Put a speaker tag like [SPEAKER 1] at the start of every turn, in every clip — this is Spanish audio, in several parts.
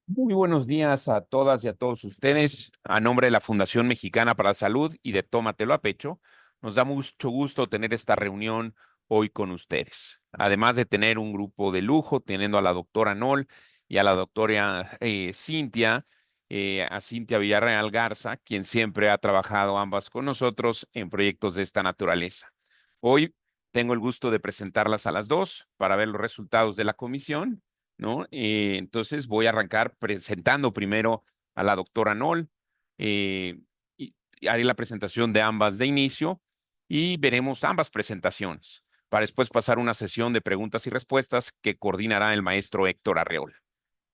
[SPEAKER 1] Muy buenos días a todas y a todos ustedes. A nombre de la Fundación Mexicana para la Salud y de Tómatelo a Pecho, nos da mucho gusto tener esta reunión hoy con ustedes. Además de tener un grupo de lujo, teniendo a la doctora Nol y a la doctora Cintia, a Cintia Villarreal Garza, quien siempre ha trabajado ambas con nosotros en proyectos de esta naturaleza. Hoy tengo el gusto de presentarlas a las dos para ver los resultados de la comisión, ¿no? Entonces voy a arrancar presentando primero a la doctora Nol, eh, y haré la presentación de ambas de inicio y veremos ambas presentaciones para después pasar una sesión de preguntas y respuestas que coordinará el maestro Héctor Arreola.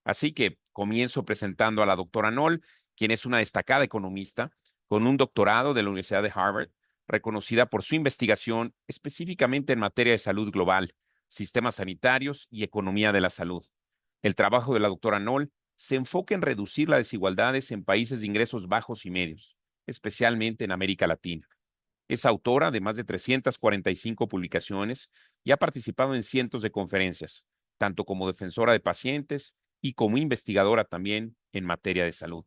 [SPEAKER 1] Así que comienzo presentando a la doctora Nol, quien es una destacada economista con un doctorado de la Universidad de Harvard, reconocida por su investigación específicamente en materia de salud global, sistemas sanitarios y economía de la salud. El trabajo de la doctora Nol se enfoca en reducir las desigualdades en países de ingresos bajos y medios, especialmente en América Latina. Es autora de más de 345 publicaciones y ha participado en cientos de conferencias, tanto como defensora de pacientes y como investigadora también en materia de salud.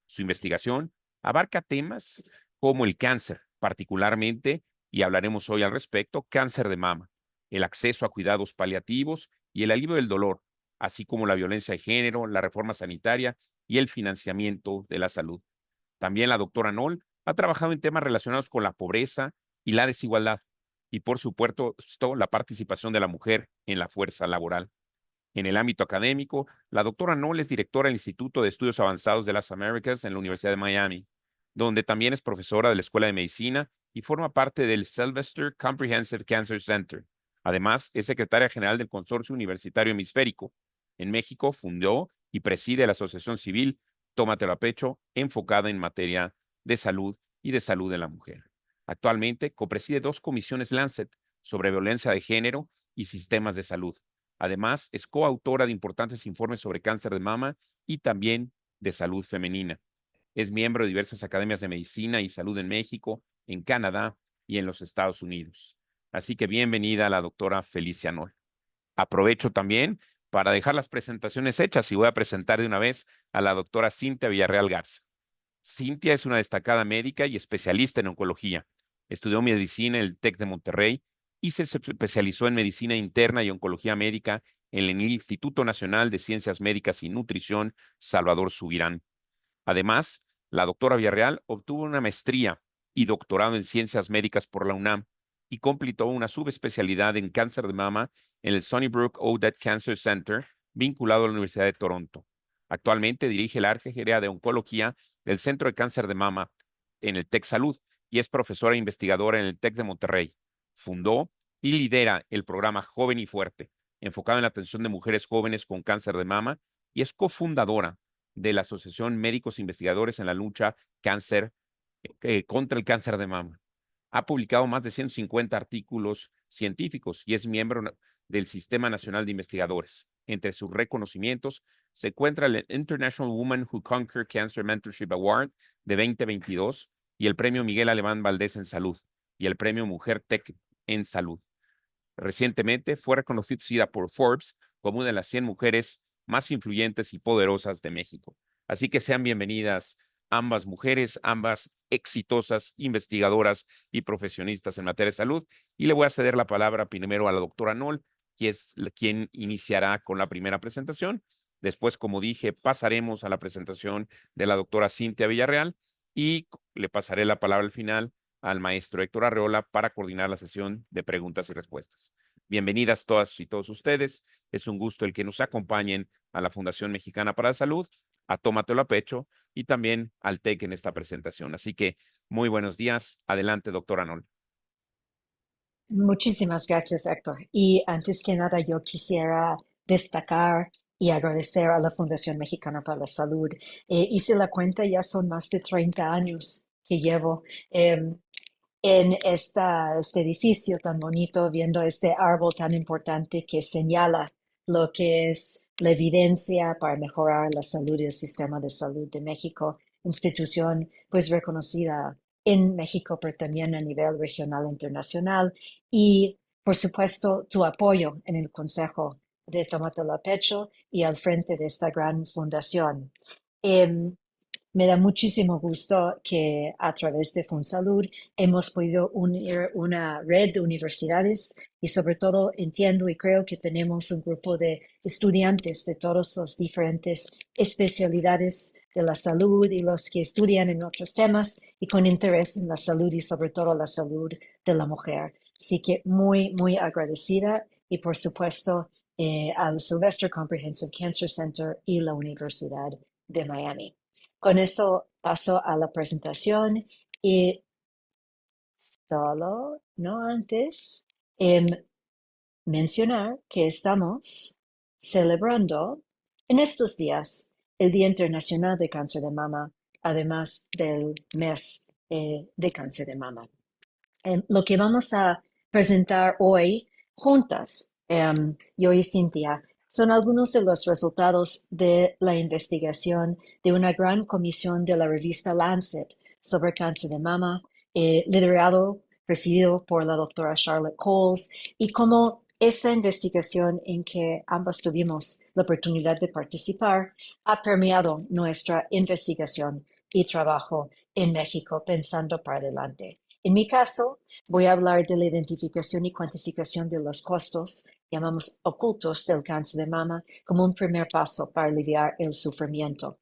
[SPEAKER 1] Su investigación abarca temas como el cáncer, particularmente, y hablaremos hoy al respecto, cáncer de mama, el acceso a cuidados paliativos y el alivio del dolor, así como la violencia de género, la reforma sanitaria y el financiamiento de la salud. También la doctora Noll ha trabajado en temas relacionados con la pobreza y la desigualdad, y por supuesto la participación de la mujer en la fuerza laboral. En el ámbito académico, la doctora Noll es directora del Instituto de Estudios Avanzados de las Américas en la Universidad de Miami, donde también es profesora de la Escuela de Medicina y forma parte del Sylvester Comprehensive Cancer Center. Además, es secretaria general del Consorcio Universitario Hemisférico. En México, fundó y preside la Asociación Civil Tómatelo a Pecho, enfocada en materia de salud y de salud de la mujer. Actualmente, copreside dos comisiones Lancet sobre violencia de género y sistemas de salud. Además, es coautora de importantes informes sobre cáncer de mama y también de salud femenina. Es miembro de diversas academias de medicina y salud en México, en Canadá y en los Estados Unidos. Así que bienvenida a la doctora Felicia Noll. Aprovecho también para dejar las presentaciones hechas y voy a presentar de una vez a la doctora Cintia Villarreal Garza. Cintia es una destacada médica y especialista en oncología. Estudió medicina en el TEC de Monterrey y se especializó en medicina interna y oncología médica en el Instituto Nacional de Ciencias Médicas y Nutrición Salvador Subirán. Además, la doctora Villarreal obtuvo una maestría y doctorado en ciencias médicas por la UNAM y completó una subespecialidad en cáncer de mama en el Sunnybrook Odette Cancer Center, vinculado a la Universidad de Toronto. Actualmente dirige la área de oncología del Centro de Cáncer de Mama en el TEC Salud y es profesora e investigadora en el TEC de Monterrey. Fundó y lidera el programa Joven y Fuerte, enfocado en la atención de mujeres jóvenes con cáncer de mama, y es cofundadora de la Asociación Médicos Investigadores en la Lucha cáncer, contra el Cáncer de Mama. Ha publicado más de 150 artículos científicos y es miembro del Sistema Nacional de Investigadores. Entre sus reconocimientos se encuentra el International Women Who Conquer Cancer Mentorship Award de 2022 y el Premio Miguel Alemán Valdés en Salud y el Premio Mujer Tech en Salud. Recientemente fue reconocida por Forbes como una de las 100 mujeres más influyentes y poderosas de México. Así que sean bienvenidas ambas mujeres, ambas exitosas investigadoras y profesionistas en materia de salud. Y le voy a ceder la palabra primero a la doctora Noll, quien iniciará con la primera presentación. Después, como dije, pasaremos a la presentación de la doctora Cintia Villarreal y le pasaré la palabra al final al maestro Héctor Arreola para coordinar la sesión de preguntas y respuestas. Bienvenidas todas y todos ustedes. Es un gusto el que nos acompañen a la Fundación Mexicana para la Salud, a Tómatelo a Pecho y también al TEC en esta presentación. Así que muy buenos días. Adelante, doctora Nol.
[SPEAKER 2] Muchísimas gracias, Héctor. Y antes que nada, yo quisiera destacar y agradecer a la Fundación Mexicana para la Salud. Hice la cuenta, ya son más de 30 años que llevo en este edificio tan bonito, viendo este árbol tan importante que señala lo que es la evidencia para mejorar la salud y el sistema de salud de México, institución pues reconocida en México, pero también a nivel regional e internacional, y por supuesto tu apoyo en el Consejo de Tómatelo a Pecho y al frente de esta gran fundación. Em, Me da muchísimo gusto que a través de FunSalud hemos podido unir una red de universidades y sobre todo entiendo y creo que tenemos un grupo de estudiantes de todas las diferentes especialidades de la salud y los que estudian en otros temas y con interés en la salud y sobre todo la salud de la mujer. Así que muy, muy agradecida y por supuesto al Sylvester Comprehensive Cancer Center y la Universidad de Miami. Con eso paso a la presentación y solo, no antes, mencionar que estamos celebrando en estos días el Día Internacional de Cáncer de Mama, además del mes de cáncer de mama. Lo que vamos a presentar hoy juntas, yo y Cintia, son algunos de los resultados de la investigación de una gran comisión de la revista Lancet sobre cáncer de mama, presidido por la doctora Charlotte Coles, y cómo esta investigación en que ambas tuvimos la oportunidad de participar ha permeado nuestra investigación y trabajo en México pensando para adelante. En mi caso, voy a hablar de la identificación y cuantificación de los costos, llamamos ocultos del cáncer de mama, como un primer paso para aliviar el sufrimiento.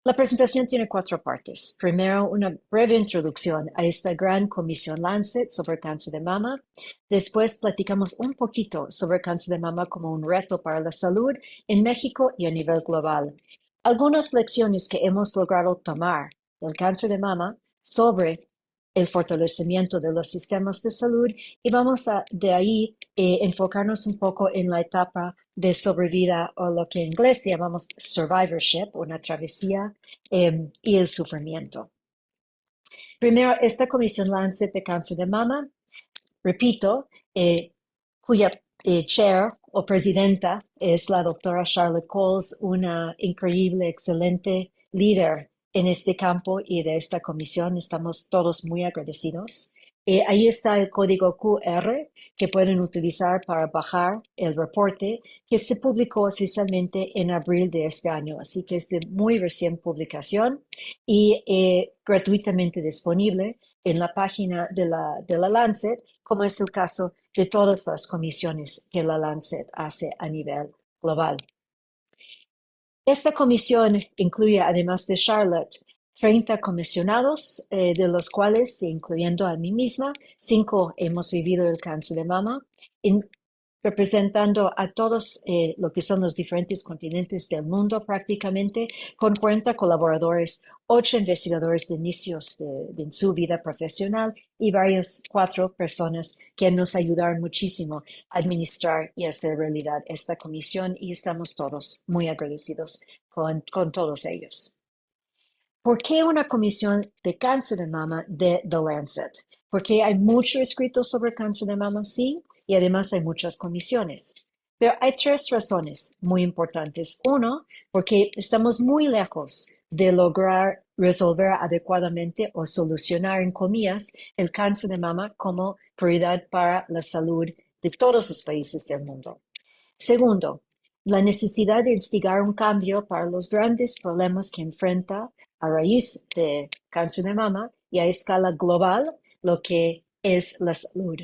[SPEAKER 2] La presentación tiene 4 partes. Primero, una breve introducción a esta gran comisión Lancet sobre cáncer de mama. Después, platicamos un poquito sobre cáncer de mama como un reto para la salud en México y a nivel global. Algunas lecciones que hemos logrado tomar del cáncer de mama sobre el fortalecimiento de los sistemas de salud y vamos a de ahí enfocarnos un poco en la etapa de sobrevida o lo que en inglés llamamos survivorship, una travesía y el sufrimiento. Primero, esta comisión Lancet de cáncer de mama, repito, cuya chair o presidenta es la doctora Charlotte Coles, una increíble, excelente líder en este campo y de esta comisión. Estamos todos muy agradecidos. Ahí está el código QR que pueden utilizar para bajar el reporte que se publicó oficialmente en abril de este año, así que es de muy recién publicación y gratuitamente disponible en la página de la Lancet, como es el caso de todas las comisiones que la Lancet hace a nivel global. Esta comisión incluye, además de Charlotte, 30 comisionados, de los cuales, incluyendo a mí misma, 5 hemos vivido el cáncer de mama, representando a todos lo que son los diferentes continentes del mundo prácticamente, con 40 colaboradores, 8 investigadores de inicios de su vida profesional y 4 personas que nos ayudaron muchísimo a administrar y hacer realidad esta comisión y estamos todos muy agradecidos con todos ellos. ¿Por qué una comisión de cáncer de mama de The Lancet? Porque hay mucho escrito sobre cáncer de mama, sí, y además hay muchas comisiones. Pero hay 3 razones muy importantes. Uno, porque estamos muy lejos de lograr resolver adecuadamente o solucionar, en comillas, el cáncer de mama como prioridad para la salud de todos los países del mundo. Segundo, la necesidad de instigar un cambio para los grandes problemas que enfrenta a raíz de cáncer de mama y a escala global lo que es la salud.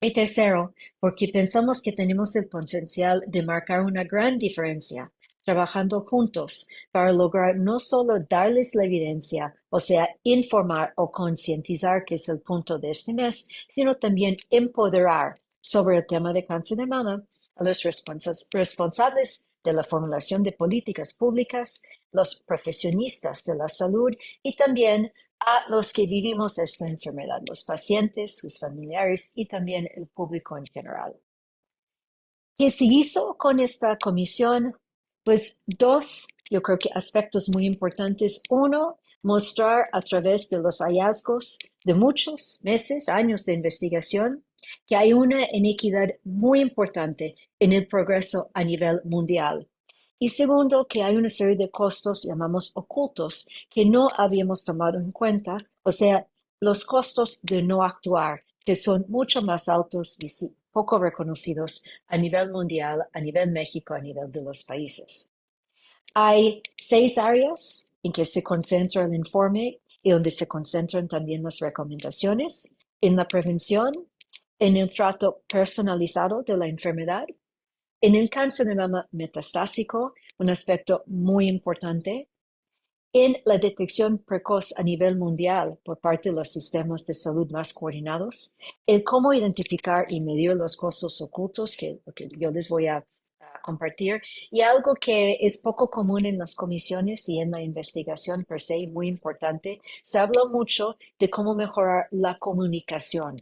[SPEAKER 2] Y tercero, porque pensamos que tenemos el potencial de marcar una gran diferencia trabajando juntos para lograr no solo darles la evidencia, o sea, informar o concientizar, que es el punto de este mes, sino también empoderar sobre el tema de cáncer de mama a los responsables de la formulación de políticas públicas, los profesionistas de la salud y también a los que vivimos esta enfermedad, los pacientes, sus familiares y también el público en general. ¿Qué se hizo con esta comisión? Pues 2, yo creo que aspectos muy importantes. Uno, mostrar a través de los hallazgos de muchos meses, años de investigación, que hay una inequidad muy importante en el progreso a nivel mundial. Y segundo, que hay una serie de costos, llamamos ocultos, que no habíamos tomado en cuenta, o sea, los costos de no actuar, que son mucho más altos poco reconocidos a nivel mundial, a nivel México, a nivel de los países. Hay 6 áreas en que se concentra el informe y donde se concentran también las recomendaciones: en la prevención, en el trato personalizado de la enfermedad, en el cáncer de mama metastásico, un aspecto muy importante, en la detección precoz a nivel mundial por parte de los sistemas de salud más coordinados, el cómo identificar y medir los costos ocultos, que yo les voy a compartir, y algo que es poco común en las comisiones y en la investigación per se, muy importante, se habló mucho de cómo mejorar la comunicación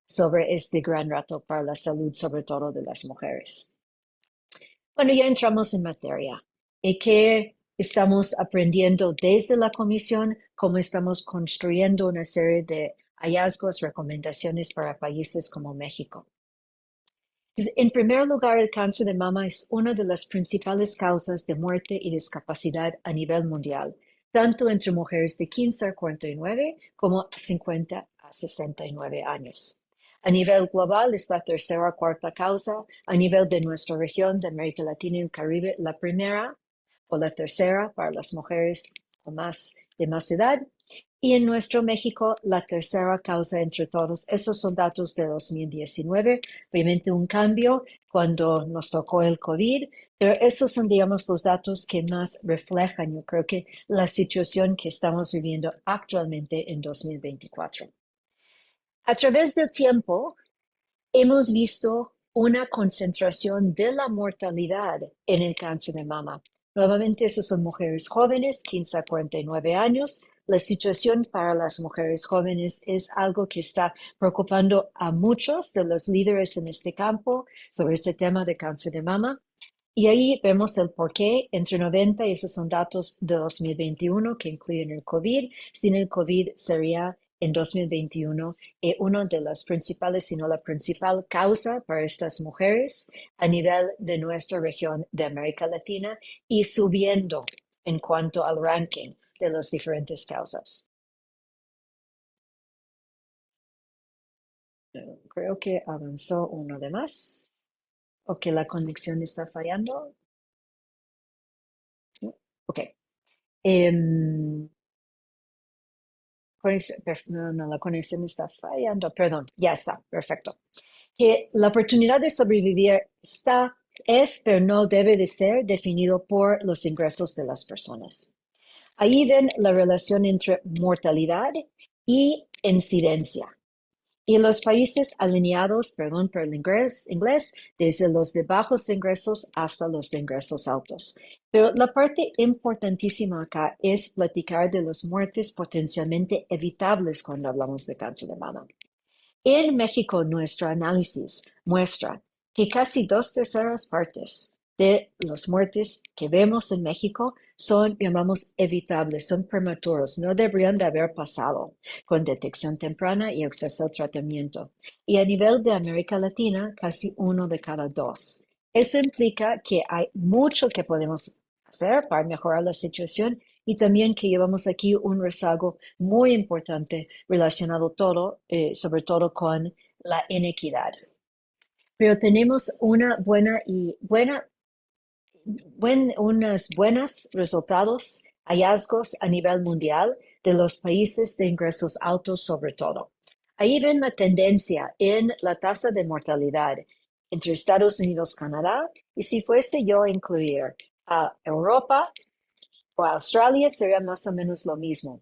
[SPEAKER 2] sobre este gran reto para la salud, sobre todo de las mujeres. Bueno, ya entramos en materia. ¿Qué estamos aprendiendo desde la comisión? ¿Cómo estamos construyendo una serie de hallazgos, recomendaciones para países como México? Entonces, en primer lugar, el cáncer de mama es una de las principales causas de muerte y discapacidad a nivel mundial, tanto entre mujeres de 15 a 49 como 50 a 69 años. A nivel global es la tercera o cuarta causa. A nivel de nuestra región de América Latina y el Caribe, la primera o la tercera para las mujeres con de más edad. Y en nuestro México, la tercera causa entre todos. Esos son datos de 2019. Obviamente un cambio cuando nos tocó el COVID, pero esos son, digamos, los datos que más reflejan, yo creo que la situación que estamos viviendo actualmente en 2024. A través del tiempo, hemos visto una concentración de la mortalidad en el cáncer de mama. Nuevamente, esas son mujeres jóvenes, 15 a 49 años. La situación para las mujeres jóvenes es algo que está preocupando a muchos de los líderes en este campo sobre este tema de cáncer de mama. Y ahí vemos el porqué entre 90, y esos son datos de 2021 que incluyen el COVID. Sin el COVID sería en 2021 una de las principales, si no la principal causa para estas mujeres a nivel de nuestra región de América Latina y subiendo en cuanto al ranking de las diferentes causas. Creo que avanzó uno de más. O que la conexión está fallando. Ok. No, la conexión está fallando. Perdón, ya está, perfecto. Que la oportunidad de sobrevivir es, pero no debe de ser definido por los ingresos de las personas. Ahí ven la relación entre mortalidad y incidencia. Y los países alineados, perdón por el inglés, desde los de bajos ingresos hasta los de ingresos altos. Pero la parte importantísima acá es platicar de las muertes potencialmente evitables cuando hablamos de cáncer de mama. En México, nuestro análisis muestra que casi 2/3 de las muertes que vemos en México son, llamamos, evitables, son prematuros, no deberían de haber pasado con detección temprana y acceso al tratamiento. Y a nivel de América Latina, casi 1 de cada 2. Eso implica que hay mucho que podemos hacer para mejorar la situación y también que llevamos aquí un rezago muy importante relacionado sobre todo con la inequidad. Pero tenemos unos buenos resultados, hallazgos a nivel mundial de los países de ingresos altos sobre todo. Ahí ven la tendencia en la tasa de mortalidad entre Estados Unidos, Canadá, y si fuese yo a incluir a Europa o Australia, sería más o menos lo mismo.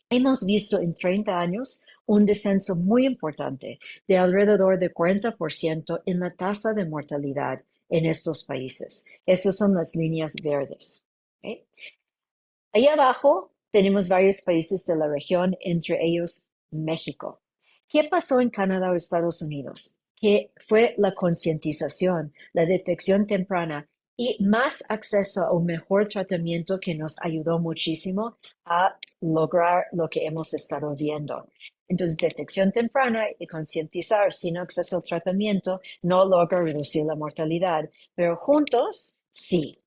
[SPEAKER 2] Hemos visto en 30 años un descenso muy importante de alrededor de 40% en la tasa de mortalidad en estos países. Esas son las líneas verdes. ¿Okay? Ahí abajo tenemos varios países de la región, entre ellos México. ¿Qué pasó en Canadá o Estados Unidos? Que fue la concientización, la detección temprana y más acceso a un mejor tratamiento que nos ayudó muchísimo a lograr lo que hemos estado viendo. Entonces, detección temprana y concientizar sin acceso al tratamiento no logra reducir la mortalidad, pero juntos sí.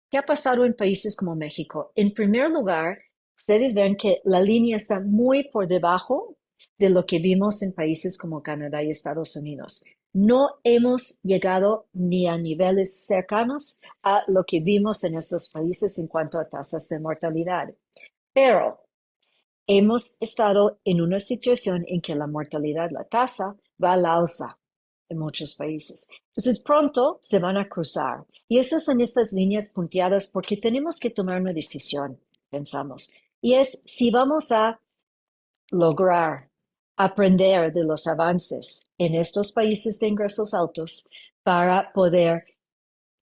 [SPEAKER 2] ¿Qué ha pasado en países como México? En primer lugar, ustedes ven que la línea está muy por debajo de lo que vimos en países como Canadá y Estados Unidos. no hemos llegado ni a niveles cercanos a lo que vimos en estos países en cuanto a tasas de mortalidad. Pero hemos estado en una situación en que la mortalidad, la tasa, va al alza en muchos países. Entonces pronto se van a cruzar. Y eso son estas líneas punteadas porque tenemos que tomar una decisión, pensamos. Y es si vamos a lograr aprender de los avances en estos países de ingresos altos para poder,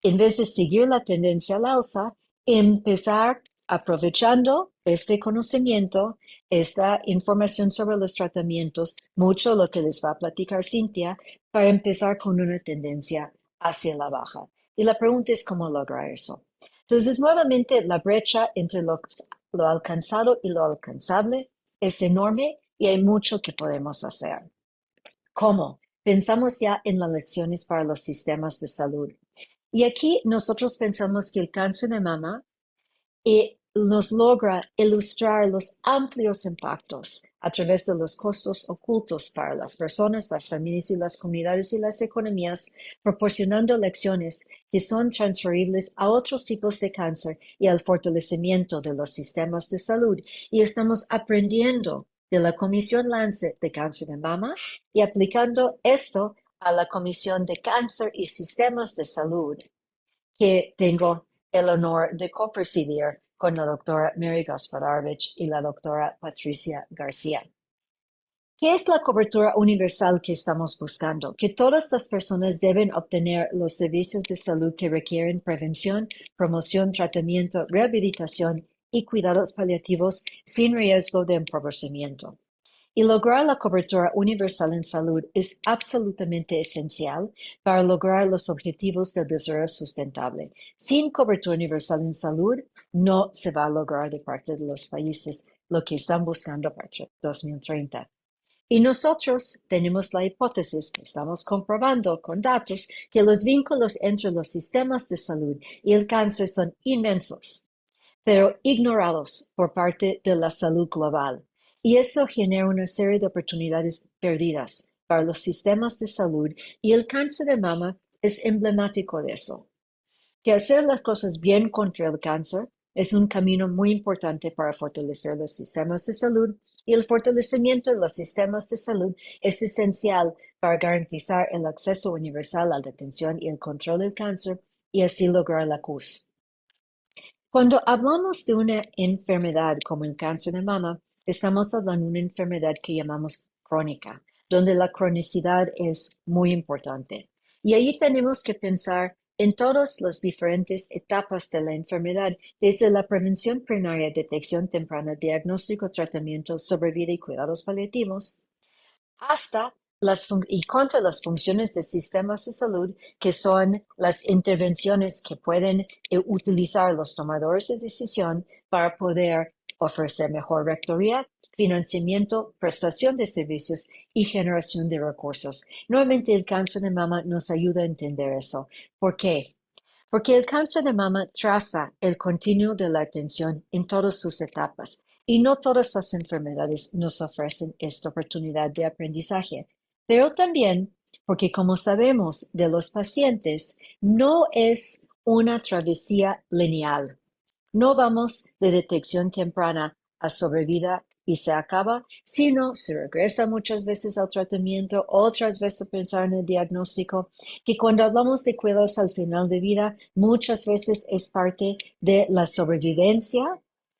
[SPEAKER 2] en vez de seguir la tendencia al alza, empezar aprovechando este conocimiento, esta información sobre los tratamientos, mucho lo que les va a platicar Cintia, para empezar con una tendencia hacia la baja. Y la pregunta es cómo lograr eso. Entonces, nuevamente, la brecha entre lo alcanzado y lo alcanzable es enorme y hay mucho que podemos hacer. ¿Cómo? Pensamos ya en las lecciones para los sistemas de salud. Y aquí nosotros pensamos que el cáncer de mama nos logra ilustrar los amplios impactos a través de los costos ocultos para las personas, las familias y las comunidades y las economías, proporcionando lecciones que son transferibles a otros tipos de cáncer y al fortalecimiento de los sistemas de salud. Y estamos aprendiendo de la Comisión Lancet de Cáncer de Mama y aplicando esto a la Comisión de Cáncer y Sistemas de Salud, que tengo el honor de copresidir con la doctora Mary Gasparovich y la doctora Patricia García. ¿Qué es la cobertura universal que estamos buscando? Que todas las personas deben obtener los servicios de salud que requieren prevención, promoción, tratamiento, rehabilitación y cuidados paliativos sin riesgo de empobrecimiento. Y lograr la cobertura universal en salud es absolutamente esencial para lograr los objetivos del desarrollo sustentable. Sin cobertura universal en salud, no se va a lograr de parte de los países lo que están buscando para 2030. Y nosotros tenemos la hipótesis que estamos comprobando con datos que los vínculos entre los sistemas de salud y el cáncer son inmensos, pero ignorados por parte de la salud global. Y eso genera una serie de oportunidades perdidas para los sistemas de salud y el cáncer de mama es emblemático de eso. Que hacer las cosas bien contra el cáncer es un camino muy importante para fortalecer los sistemas de salud y el fortalecimiento de los sistemas de salud es esencial para garantizar el acceso universal a la atención y el control del cáncer y así lograr la CUS. Cuando hablamos de una enfermedad como el cáncer de mama, estamos hablando de una enfermedad que llamamos crónica, donde la cronicidad es muy importante. Y ahí tenemos que pensar en todas las diferentes etapas de la enfermedad, desde la prevención primaria, detección temprana, diagnóstico, tratamiento, sobrevida y cuidados paliativos, hasta y contra las funciones de sistemas de salud, que son las intervenciones que pueden utilizar los tomadores de decisión para poder ofrecer mejor rectoría, financiamiento, prestación de servicios y generación de recursos. Nuevamente, el cáncer de mama nos ayuda a entender eso. ¿Por qué? Porque el cáncer de mama traza el continuo de la atención en todas sus etapas y no todas las enfermedades nos ofrecen esta oportunidad de aprendizaje. Pero también porque, como sabemos de los pacientes, no es una travesía lineal. No vamos de detección temprana a sobrevida y se acaba, sino se regresa muchas veces al tratamiento, otras veces a pensar en el diagnóstico, que cuando hablamos de cuidados al final de vida, muchas veces es parte de la sobrevivencia,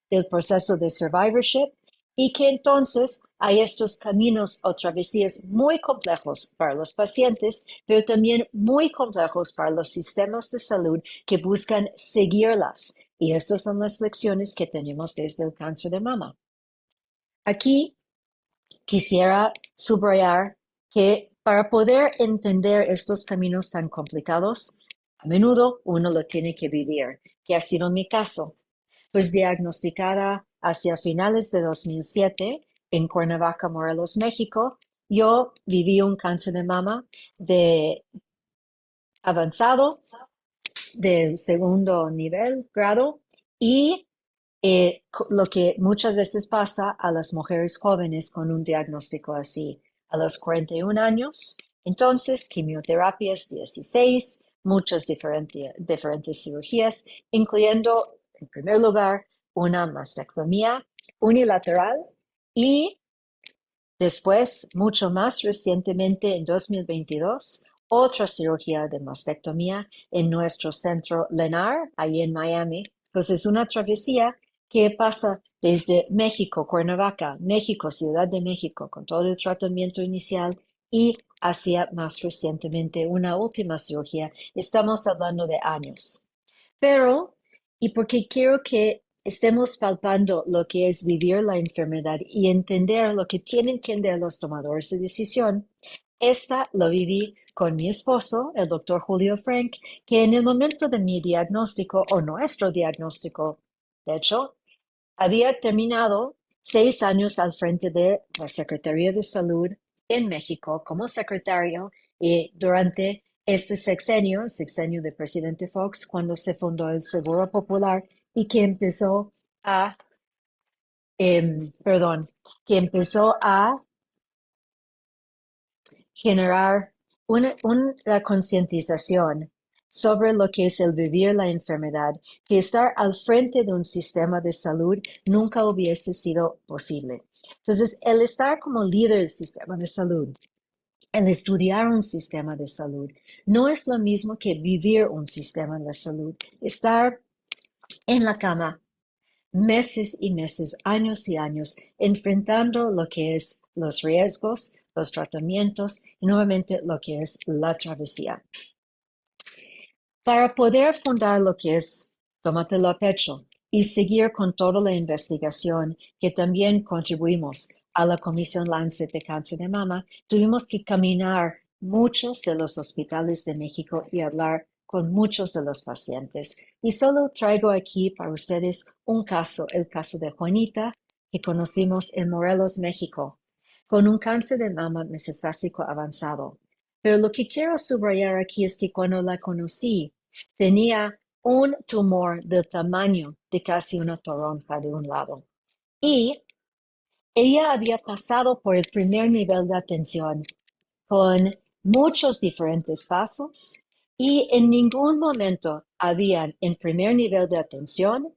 [SPEAKER 2] del proceso de survivorship, y que entonces hay estos caminos o travesías muy complejos para los pacientes, pero también muy complejos para los sistemas de salud que buscan seguirlas. Y esas son las lecciones que tenemos desde el cáncer de mama. Aquí quisiera subrayar que para poder entender estos caminos tan complicados, a menudo uno lo tiene que vivir, que ha sido mi caso. Pues diagnosticada hacia finales de 2007 en Cuernavaca, Morelos, México, yo viví un cáncer de mama de avanzado, del segundo nivel, grado, y lo que muchas veces pasa a las mujeres jóvenes con un diagnóstico así. A los 41 años, Entonces, quimioterapias 16, muchas diferentes cirugías, incluyendo, en primer lugar, una mastectomía unilateral y después, mucho más recientemente, en 2022, otra cirugía de mastectomía en nuestro centro LENAR, ahí en Miami. Pues es una travesía que pasa desde México, Cuernavaca, México, Ciudad de México, con todo el tratamiento inicial y hacia más recientemente una última cirugía. Estamos hablando de años. Pero, y porque quiero que estemos palpando lo que es vivir la enfermedad y entender lo que tienen que entender los tomadores de decisión, esta lo viví con mi esposo, el doctor Julio Frank, que en el momento de mi diagnóstico o nuestro diagnóstico, de hecho, había terminado 6 años al frente de la Secretaría de Salud en México como secretario y durante este sexenio, el sexenio del presidente Fox, cuando se fundó el Seguro Popular y que empezó a, perdón, que empezó a generar una concientización sobre lo que es el vivir la enfermedad, que estar al frente de un sistema de salud nunca hubiese sido posible. Entonces, el estar como líder del sistema de salud, el estudiar un sistema de salud, no es lo mismo que vivir un sistema de salud. Estar en la cama meses y meses, años y años, enfrentando lo que es los riesgos, los tratamientos y nuevamente lo que es la travesía. Para poder fundar lo que es Tómatelo a pecho y seguir con toda la investigación que también contribuimos a la Comisión Lancet de Cáncer de Mama, tuvimos que caminar muchos de los hospitales de México y hablar con muchos de los pacientes. Y solo traigo aquí para ustedes un caso, el caso de Juanita, que conocimos en Morelos, México, con un cáncer de mama metastásico avanzado. Pero lo que quiero subrayar aquí es que cuando la conocí, tenía un tumor del tamaño de casi una toronja de un lado. Y ella había pasado por el primer nivel de atención con muchos diferentes pasos y en ningún momento habían en primer nivel de atención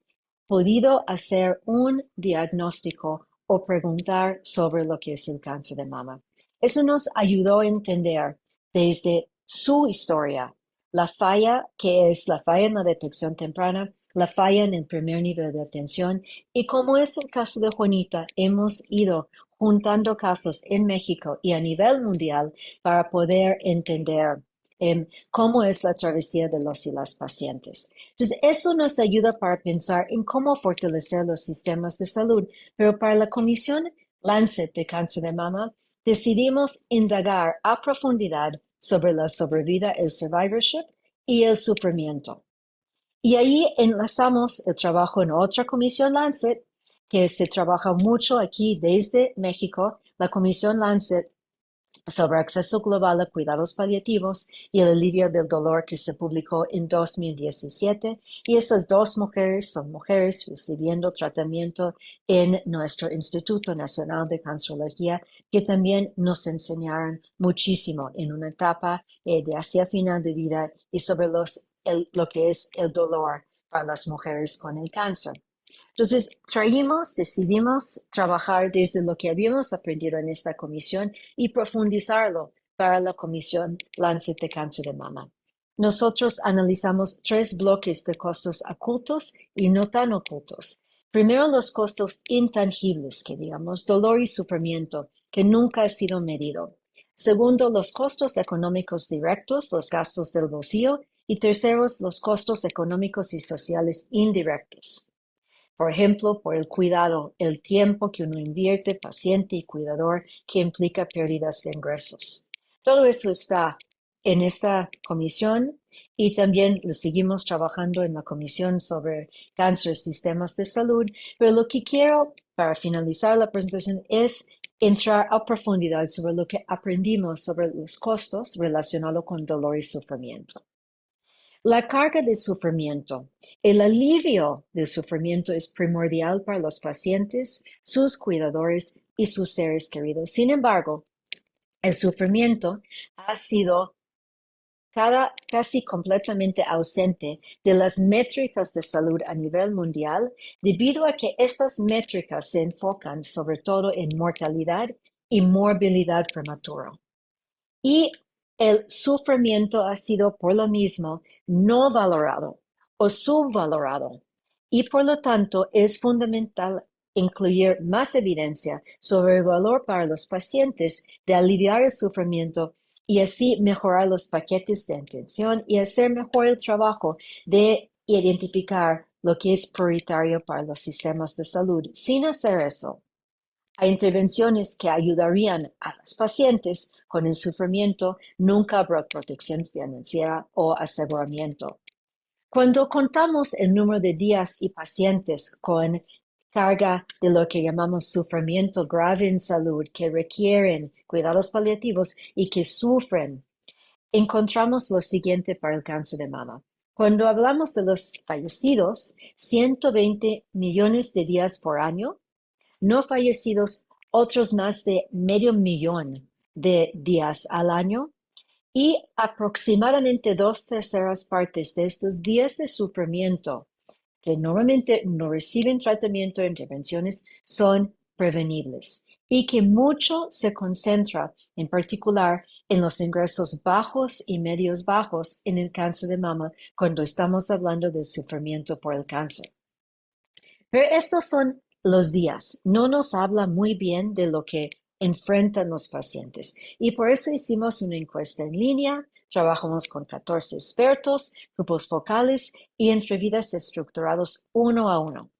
[SPEAKER 2] podido hacer un diagnóstico o preguntar sobre lo que es el cáncer de mama. Eso nos ayudó a entender desde su historia la falla que es la falla en la detección temprana, la falla en el primer nivel de atención y como es el caso de Juanita, hemos ido juntando casos en México y a nivel mundial para poder entender cómo es la travesía de los y las pacientes. Entonces, eso nos ayuda para pensar en cómo fortalecer los sistemas de salud, pero para la Comisión Lancet de Cáncer de Mama, decidimos indagar a profundidad sobre la sobrevida, el survivorship y el sufrimiento. Y ahí enlazamos el trabajo en otra comisión Lancet, que se trabaja mucho aquí desde México, la comisión Lancet sobre acceso global a cuidados paliativos y el alivio del dolor que se publicó en 2017. Y esas dos mujeres son mujeres recibiendo tratamiento en nuestro Instituto Nacional de Cancerología, que también nos enseñaron muchísimo en una etapa de hacia final de vida y sobre lo que es el dolor para las mujeres con el cáncer. Entonces, decidimos trabajar desde lo que habíamos aprendido en esta comisión y profundizarlo para la comisión Lancet de Cáncer de Mama. Nosotros analizamos 3 bloques de costos ocultos y no tan ocultos. Primero, los costos intangibles, que digamos, dolor y sufrimiento, que nunca ha sido medido. Segundo, los costos económicos directos, los gastos del bolsillo. Y terceros, los costos económicos y sociales indirectos. Por ejemplo, por el cuidado, el tiempo que uno invierte, paciente y cuidador, que implica pérdidas de ingresos. Todo eso está en esta comisión y también lo seguimos trabajando en la comisión sobre cáncer, sistemas de salud. Pero lo que quiero para finalizar la presentación es entrar a profundidad sobre lo que aprendimos sobre los costos relacionados con dolor y sufrimiento. La carga de sufrimiento. El alivio del sufrimiento es primordial para los pacientes, sus cuidadores y sus seres queridos. Sin embargo, El sufrimiento ha sido casi completamente ausente de las métricas de salud a nivel mundial debido a que estas métricas se enfocan sobre todo en mortalidad y morbilidad prematura. Y el sufrimiento ha sido por lo mismo no valorado o subvalorado. Y por lo tanto es fundamental incluir más evidencia sobre el valor para los pacientes de aliviar el sufrimiento y así mejorar los paquetes de atención y hacer mejor el trabajo de identificar lo que es prioritario para los sistemas de salud. Sin hacer eso, a intervenciones que ayudarían a los pacientes con el sufrimiento, nunca habrá protección financiera o aseguramiento. Cuando contamos el número de días y pacientes con carga de lo que llamamos sufrimiento grave en salud, que requieren cuidados paliativos y que sufren, encontramos lo siguiente para el cáncer de mama. Cuando hablamos de los fallecidos, 120 millones de días por año, no fallecidos, otros más de 500,000 de días al año y aproximadamente 2/3 de estos días de sufrimiento que normalmente no reciben tratamiento e intervenciones son prevenibles y que mucho se concentra en particular en los ingresos bajos y medios bajos en el cáncer de mama cuando estamos hablando del sufrimiento por el cáncer. Pero estos son los días. No nos habla muy bien de lo que enfrentan los pacientes. Y por eso hicimos una encuesta en línea, trabajamos con 14 expertos, grupos focales y entrevistas estructurados uno a uno.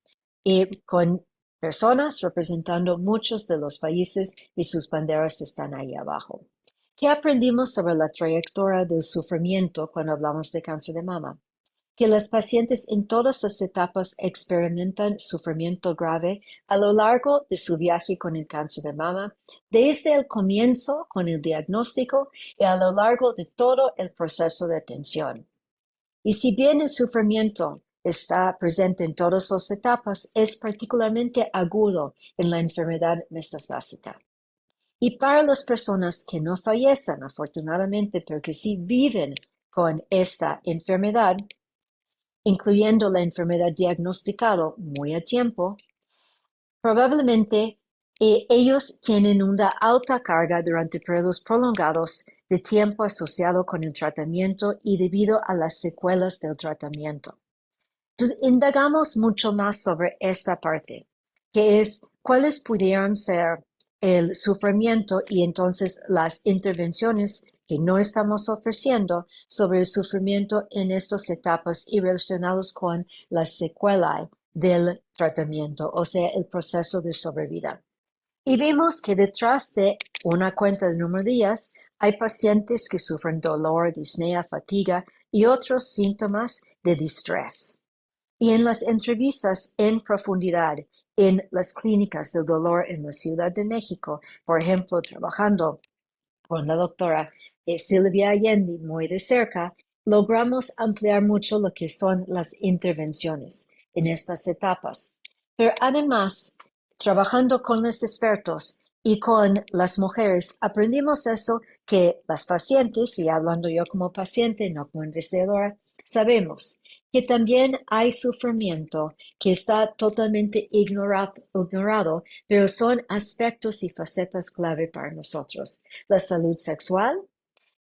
[SPEAKER 2] Y con personas representando muchos de los países y sus banderas están ahí abajo. ¿Qué aprendimos sobre la trayectoria del sufrimiento cuando hablamos de cáncer de mama? Que las pacientes en todas las etapas experimentan sufrimiento grave a lo largo de su viaje con el cáncer de mama, desde el comienzo con el diagnóstico y a lo largo de todo el proceso de atención. Y si bien el sufrimiento está presente en todas las etapas, es particularmente agudo en la enfermedad metastásica. Y para las personas que no fallecen, afortunadamente, pero que sí viven con esta enfermedad, incluyendo la enfermedad diagnosticada muy a tiempo, probablemente ellos tienen una alta carga durante periodos prolongados de tiempo asociado con el tratamiento y debido a las secuelas del tratamiento. Entonces, indagamos mucho más sobre esta parte, que es cuáles pudieran ser el sufrimiento y entonces las intervenciones que no estamos ofreciendo sobre el sufrimiento en estas etapas y relacionados con las secuelas del tratamiento, o sea, el proceso de sobrevida. Y vimos que detrás de una cuenta de número de días hay pacientes que sufren dolor, disnea, fatiga y otros síntomas de distrés. Y en las entrevistas en profundidad en las clínicas del dolor en la Ciudad de México, por ejemplo, trabajando con la doctora Silvia Allende muy de cerca, logramos ampliar mucho lo que son las intervenciones en estas etapas. Pero además, trabajando con los expertos y con las mujeres, aprendimos eso que las pacientes, y hablando yo como paciente, no como investigadora, sabemos que también hay sufrimiento que está totalmente ignorado, pero son aspectos y facetas clave para nosotros. La salud sexual,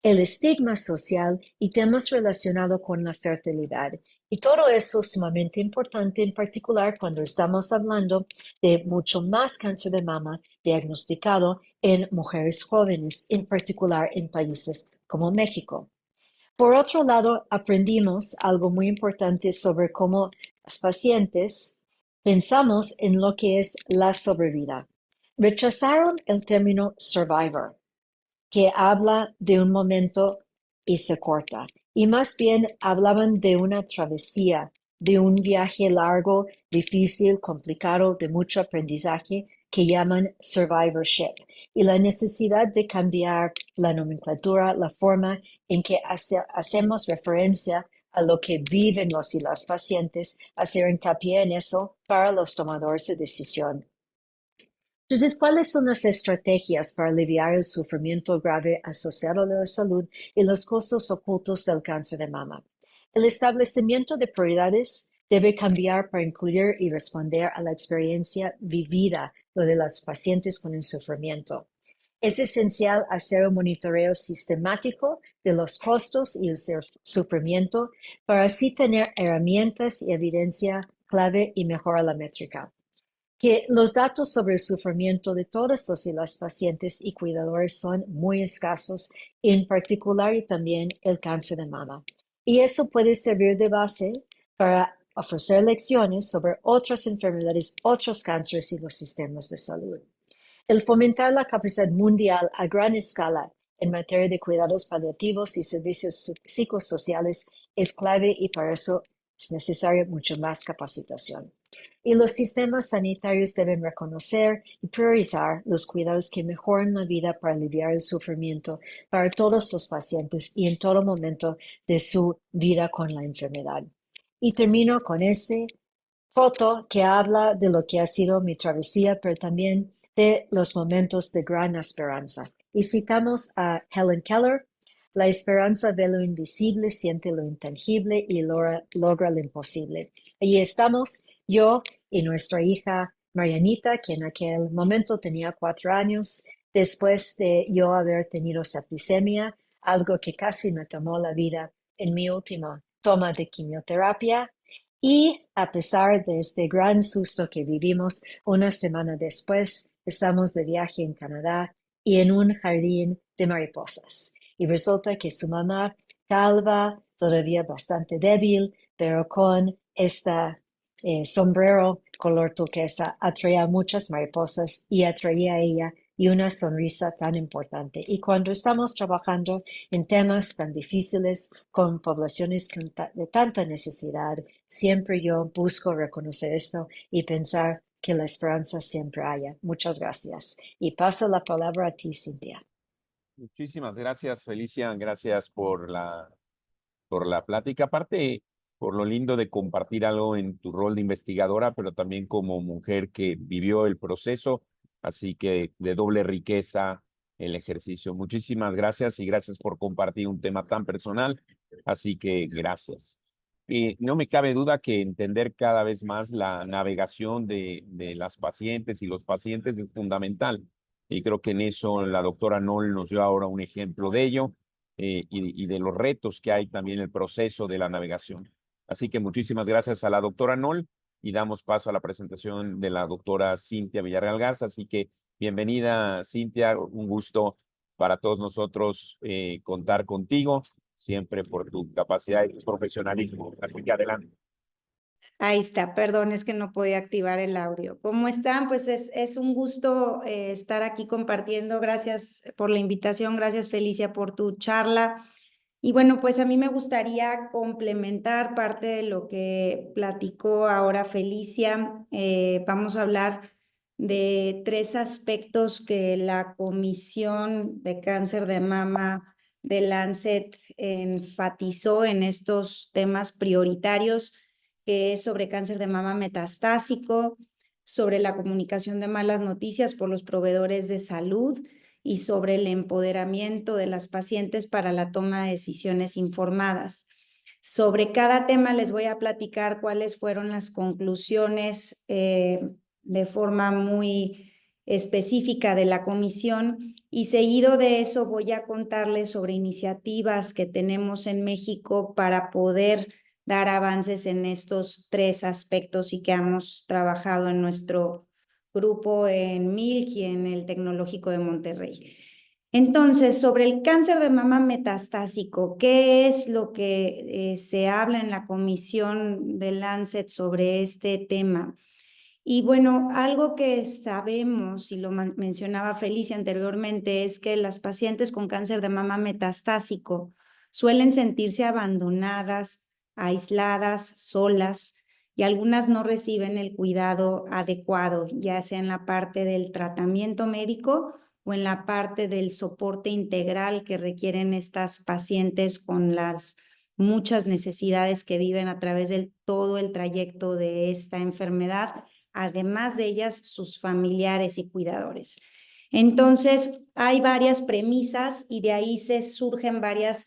[SPEAKER 2] el estigma social y temas relacionados con la fertilidad. Y todo eso es sumamente importante, en particular cuando estamos hablando de mucho más cáncer de mama diagnosticado en mujeres jóvenes, en particular en países como México. Por otro lado, aprendimos algo muy importante sobre cómo las pacientes pensamos en lo que es la sobrevida. Rechazaron el término survivor, que habla de un momento y se corta, y más bien hablaban de una travesía, de un viaje largo, difícil, complicado, de mucho aprendizaje, que llaman survivorship, y la necesidad de cambiar la nomenclatura, la forma en que hacemos referencia a lo que viven los y las pacientes, hacer hincapié en eso para los tomadores de decisión. Entonces, ¿cuáles son las estrategias para aliviar el sufrimiento grave asociado a la salud y los costos ocultos del cáncer de mama? El establecimiento de prioridades debe cambiar para incluir y responder a la experiencia vivida de los pacientes con el sufrimiento. Es esencial hacer un monitoreo sistemático de los costos y el sufrimiento para así tener herramientas y evidencia clave y mejorar la métrica. Que los datos sobre el sufrimiento de todos los y las pacientes y cuidadores son muy escasos, en particular y también el cáncer de mama. Y eso puede servir de base para ofrecer lecciones sobre otras enfermedades, otros cánceres y los sistemas de salud. El fomentar la capacidad mundial a gran escala en materia de cuidados paliativos y servicios psicosociales es clave y para eso es necesaria mucho más capacitación. Y los sistemas sanitarios deben reconocer y priorizar los cuidados que mejoran la vida para aliviar el sufrimiento para todos los pacientes y en todo momento de su vida con la enfermedad. Y termino con ese foto que habla de lo que ha sido mi travesía, pero también de los momentos de gran esperanza. Y citamos a Helen Keller: la esperanza ve lo invisible, siente lo intangible y logra lo imposible. Allí estamos, yo y nuestra hija Marianita, que en aquel momento tenía 4 años, después de yo haber tenido septicemia, algo que casi me tomó la vida en mi última toma de quimioterapia. Y a pesar de este gran susto que vivimos, una semana después estamos de viaje en Canadá y en un jardín de mariposas. Y resulta que su mamá, calva, todavía bastante débil, pero con este sombrero color turquesa, atraía muchas mariposas y atraía a ella y una sonrisa tan importante. Y cuando estamos trabajando en temas tan difíciles con poblaciones de tanta necesidad, siempre yo busco reconocer esto y pensar que la esperanza siempre haya. Muchas gracias. Y paso la palabra a ti, Cintia.
[SPEAKER 1] Muchísimas gracias, Felicia. Gracias por la plática. Aparte, por lo lindo de compartir algo en tu rol de investigadora, pero también como mujer que vivió el proceso. Así que de doble riqueza el ejercicio. Muchísimas gracias y gracias por compartir un tema tan personal. Así que gracias. Y no me cabe duda que entender cada vez más la navegación de las pacientes y los pacientes es fundamental. Y creo que en eso la doctora Noll nos dio ahora un ejemplo de ello y de los retos que hay también en el proceso de la navegación. Así que muchísimas gracias a la doctora Noll y damos paso a la presentación de la doctora Cintia Villarreal Garza. Así que bienvenida, Cintia, un gusto para todos nosotros contar contigo, siempre por tu capacidad y tu profesionalismo. Así que adelante.
[SPEAKER 3] Ahí está, perdón, es que no podía activar el audio. ¿Cómo están? Pues es un gusto estar aquí compartiendo. Gracias por la invitación, gracias Felicia por tu charla. Y bueno, pues a mí me gustaría complementar parte de lo que platicó ahora Felicia. Vamos a hablar de 3 aspectos que la Comisión de Cáncer de Mama de Lancet enfatizó en estos temas prioritarios, que es sobre cáncer de mama metastásico, sobre la comunicación de malas noticias por los proveedores de salud y sobre el empoderamiento de las pacientes para la toma de decisiones informadas. Sobre cada tema les voy a platicar cuáles fueron las conclusiones de forma muy específica de la comisión, y seguido de eso voy a contarles sobre iniciativas que tenemos en México para poder dar avances en estos 3 aspectos y que hemos trabajado en nuestro grupo en MILC y en el Tecnológico de Monterrey. Entonces, sobre el cáncer de mama metastásico, ¿qué es lo que se habla en la comisión de Lancet sobre este tema? Y bueno, algo que sabemos, y lo mencionaba Felicia anteriormente, es que las pacientes con cáncer de mama metastásico suelen sentirse abandonadas, aisladas, solas, y algunas no reciben el cuidado adecuado, ya sea en la parte del tratamiento médico o en la parte del soporte integral que requieren estas pacientes con las muchas necesidades que viven a través de todo el trayecto de esta enfermedad además de ellas, sus familiares y cuidadores. Entonces, hay varias premisas y de ahí se surgen varias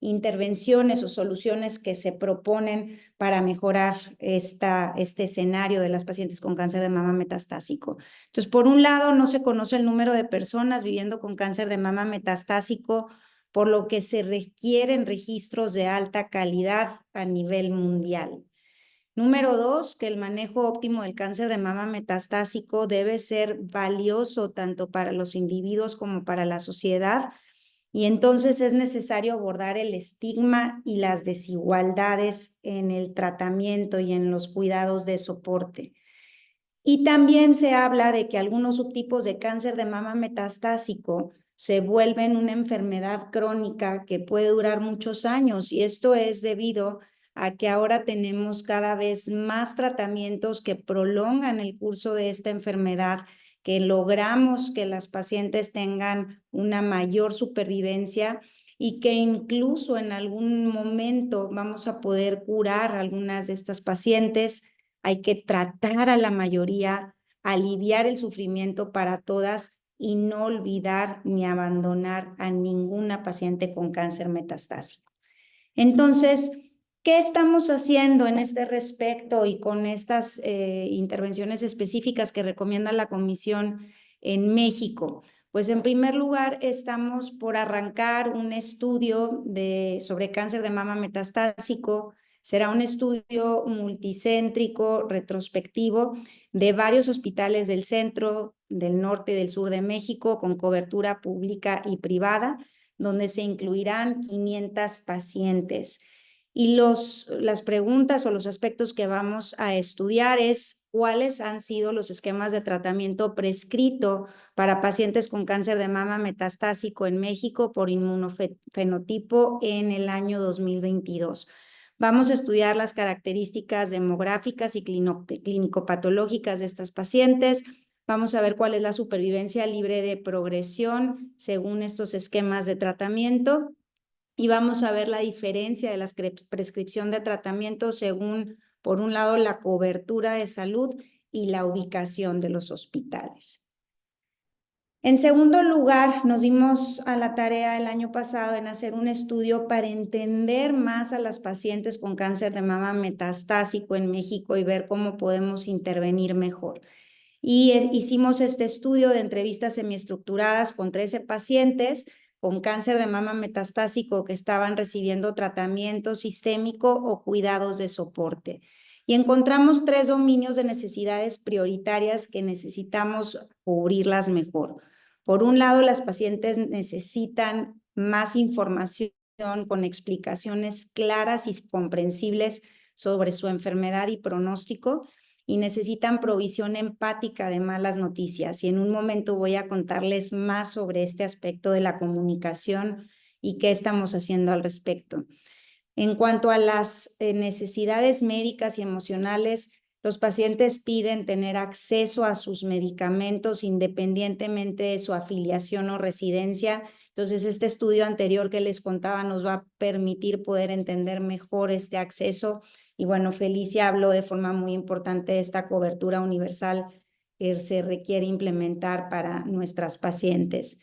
[SPEAKER 3] intervenciones o soluciones que se proponen para mejorar este escenario de las pacientes con cáncer de mama metastásico. Entonces, por un lado, no se conoce el número de personas viviendo con cáncer de mama metastásico, por lo que se requieren registros de alta calidad a nivel mundial. Número 2, que el manejo óptimo del cáncer de mama metastásico debe ser valioso tanto para los individuos como para la sociedad, y entonces es necesario abordar el estigma y las desigualdades en el tratamiento y en los cuidados de soporte. Y también se habla de que algunos subtipos de cáncer de mama metastásico se vuelven una enfermedad crónica que puede durar muchos años, y esto es debido a que ahora tenemos cada vez más tratamientos que prolongan el curso de esta enfermedad, que logramos que las pacientes tengan una mayor supervivencia y que incluso en algún momento vamos a poder curar a algunas de estas pacientes. Hay que tratar a la mayoría, aliviar el sufrimiento para todas y no olvidar ni abandonar a ninguna paciente con cáncer metastásico. Entonces, ¿qué estamos haciendo en este respecto y con estas intervenciones específicas que recomienda la Comisión en México? Pues en primer lugar, estamos por arrancar un estudio sobre cáncer de mama metastásico. Será un estudio multicéntrico, retrospectivo, de varios hospitales del centro, del norte y del sur de México, con cobertura pública y privada, donde se incluirán 500 pacientes. Y las preguntas o los aspectos que vamos a estudiar es cuáles han sido los esquemas de tratamiento prescrito para pacientes con cáncer de mama metastásico en México por inmunofenotipo en el año 2022. Vamos a estudiar las características demográficas y clínico-patológicas de estas pacientes. Vamos a ver cuál es la supervivencia libre de progresión según estos esquemas de tratamiento. Y vamos a ver la diferencia de la prescripción de tratamiento según, por un lado, la cobertura de salud y la ubicación de los hospitales. En segundo lugar, nos dimos a la tarea el año pasado en hacer un estudio para entender más a las pacientes con cáncer de mama metastásico en México y ver cómo podemos intervenir mejor. Y hicimos este estudio de entrevistas semiestructuradas con 13 pacientes con cáncer de mama metastásico que estaban recibiendo tratamiento sistémico o cuidados de soporte. Y encontramos 3 dominios de necesidades prioritarias que necesitamos cubrirlas mejor. Por un lado, las pacientes necesitan más información con explicaciones claras y comprensibles sobre su enfermedad y pronóstico, y necesitan provisión empática de malas noticias. Y en un momento voy a contarles más sobre este aspecto de la comunicación y qué estamos haciendo al respecto. En cuanto a las necesidades médicas y emocionales, los pacientes piden tener acceso a sus medicamentos independientemente de su afiliación o residencia. Entonces, este estudio anterior que les contaba nos va a permitir poder entender mejor este acceso. Y bueno, Felicia habló de forma muy importante de esta cobertura universal que se requiere implementar para nuestras pacientes.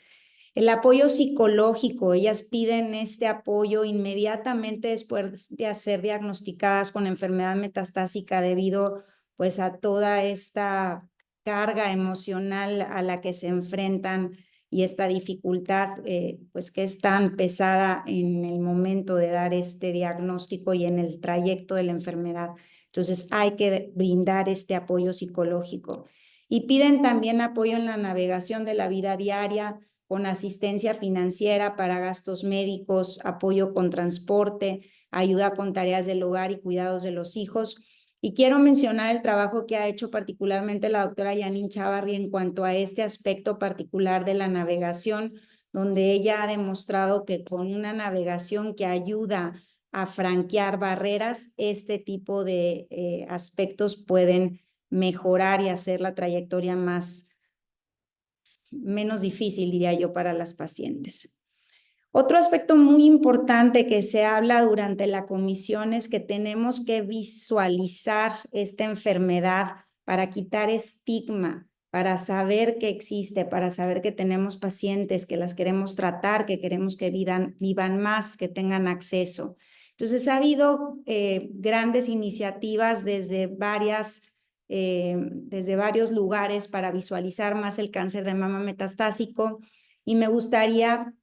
[SPEAKER 3] El apoyo psicológico, ellas piden este apoyo inmediatamente después de ser diagnosticadas con enfermedad metastásica debido pues a toda esta carga emocional a la que se enfrentan y esta dificultad pues que es tan pesada en el momento de dar este diagnóstico y en el trayecto de la enfermedad. Entonces hay que brindar este apoyo psicológico. Y piden también apoyo en la navegación de la vida diaria, con asistencia financiera para gastos médicos, apoyo con transporte, ayuda con tareas del hogar y cuidados de los hijos. Y quiero mencionar el trabajo que ha hecho particularmente la doctora Janine Chavarri en cuanto a este aspecto particular de la navegación, donde ella ha demostrado que con una navegación que ayuda a franquear barreras, este tipo de aspectos pueden mejorar y hacer la trayectoria menos difícil, diría yo, para las pacientes. Otro aspecto muy importante que se habla durante la comisión es que tenemos que visualizar esta enfermedad para quitar estigma, para saber que existe, para saber que tenemos pacientes, que las queremos tratar, que queremos que vivan más, que tengan acceso. Entonces, ha habido grandes iniciativas desde varios lugares para visualizar más el cáncer de mama metastásico, y me gustaría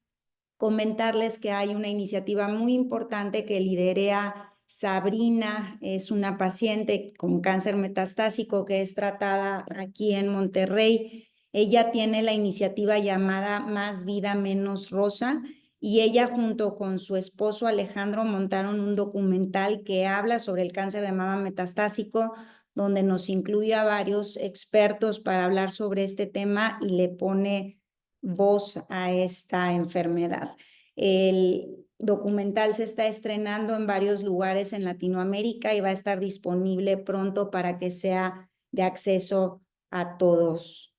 [SPEAKER 3] comentarles que hay una iniciativa muy importante que lidera Sabrina. Es una paciente con cáncer metastásico que es tratada aquí en Monterrey. Ella tiene la iniciativa llamada Más Vida Menos Rosa, y ella junto con su esposo Alejandro montaron un documental que habla sobre el cáncer de mama metastásico, donde nos incluye a varios expertos para hablar sobre este tema y le pone voz a esta enfermedad. El documental se está estrenando en varios lugares en Latinoamérica y va a estar disponible pronto para que sea de acceso a todos.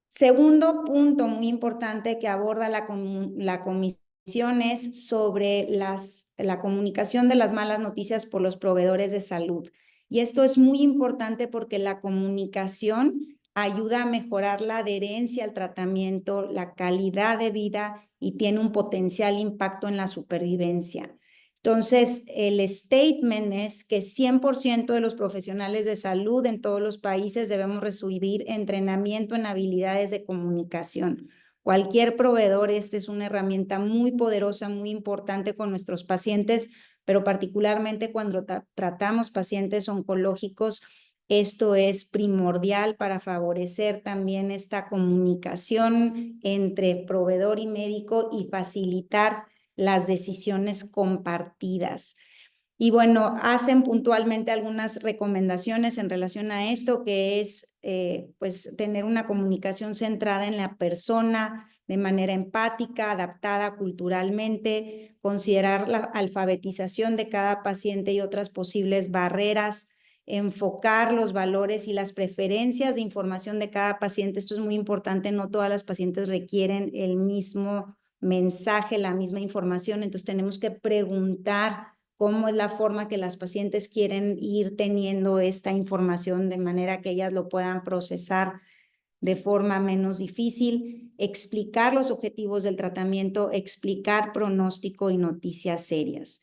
[SPEAKER 3] Segundo punto muy importante que aborda la comisión es sobre la comunicación de las malas noticias por los proveedores de salud. Y esto es muy importante porque la comunicación ayuda a mejorar la adherencia al tratamiento, la calidad de vida, y tiene un potencial impacto en la supervivencia. Entonces, el statement es que 100% de los profesionales de salud en todos los países debemos recibir entrenamiento en habilidades de comunicación. Cualquier proveedor, esta es una herramienta muy poderosa, muy importante con nuestros pacientes, pero particularmente cuando tratamos pacientes oncológicos, esto es primordial para favorecer también esta comunicación entre proveedor y médico y facilitar las decisiones compartidas. Y bueno, hacen puntualmente algunas recomendaciones en relación a esto, que es pues tener una comunicación centrada en la persona de manera empática, adaptada culturalmente, considerar la alfabetización de cada paciente y otras posibles barreras, enfocar los valores y las preferencias de información de cada paciente. Esto es muy importante, no todas las pacientes requieren el mismo mensaje, la misma información, entonces tenemos que preguntar cómo es la forma que las pacientes quieren ir teniendo esta información de manera que ellas lo puedan procesar de forma menos difícil, explicar los objetivos del tratamiento, explicar pronóstico y noticias serias.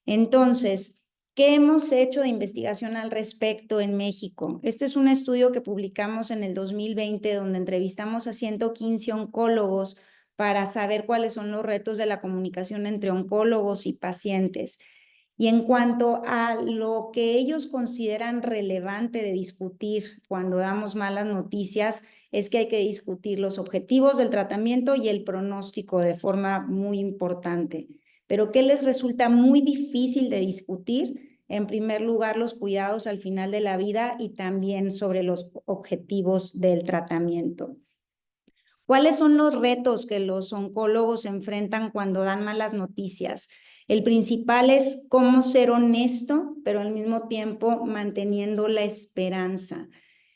[SPEAKER 3] Entonces, ¿qué hemos hecho de investigación al respecto en México? Este es un estudio que publicamos en el 2020, donde entrevistamos a 115 oncólogos para saber cuáles son los retos de la comunicación entre oncólogos y pacientes. Y en cuanto a lo que ellos consideran relevante de discutir cuando damos malas noticias, es que hay que discutir los objetivos del tratamiento y el pronóstico de forma muy importante. Pero ¿qué les resulta muy difícil de discutir? En primer lugar, los cuidados al final de la vida y también sobre los objetivos del tratamiento. ¿Cuáles son los retos que los oncólogos enfrentan cuando dan malas noticias? El principal es cómo ser honesto, pero al mismo tiempo manteniendo la esperanza.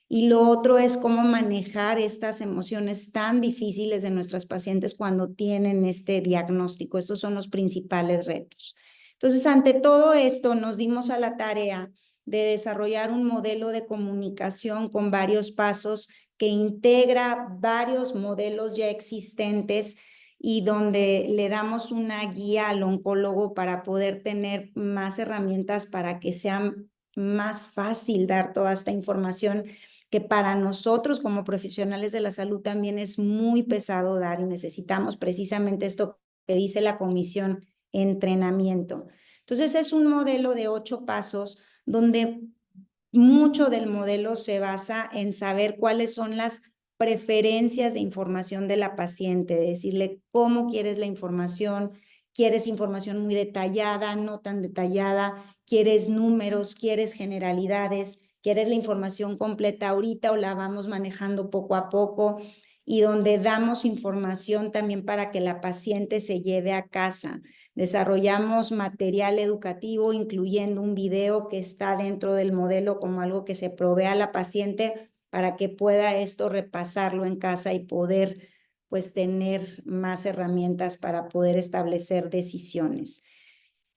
[SPEAKER 3] Y lo otro es cómo manejar estas emociones tan difíciles de nuestras pacientes cuando tienen este diagnóstico. Estos son los principales retos. Entonces, ante todo esto, nos dimos a la tarea de desarrollar un modelo de comunicación con varios pasos que integra varios modelos ya existentes y donde le damos una guía al oncólogo para poder tener más herramientas para que sea más fácil dar toda esta información que para nosotros como profesionales de la salud también es muy pesado dar, y necesitamos precisamente esto que dice la comisión, entrenamiento. Entonces es un modelo de 8 pasos donde mucho del modelo se basa en saber cuáles son las preferencias de información de la paciente, de decirle cómo quieres la información, quieres información muy detallada, no tan detallada, quieres números, quieres generalidades, quieres la información completa ahorita o la vamos manejando poco a poco, y donde damos información también para que la paciente se lleve a casa. Desarrollamos material educativo, incluyendo un video que está dentro del modelo como algo que se provee a la paciente para que pueda esto repasarlo en casa y poder pues tener más herramientas para poder establecer decisiones.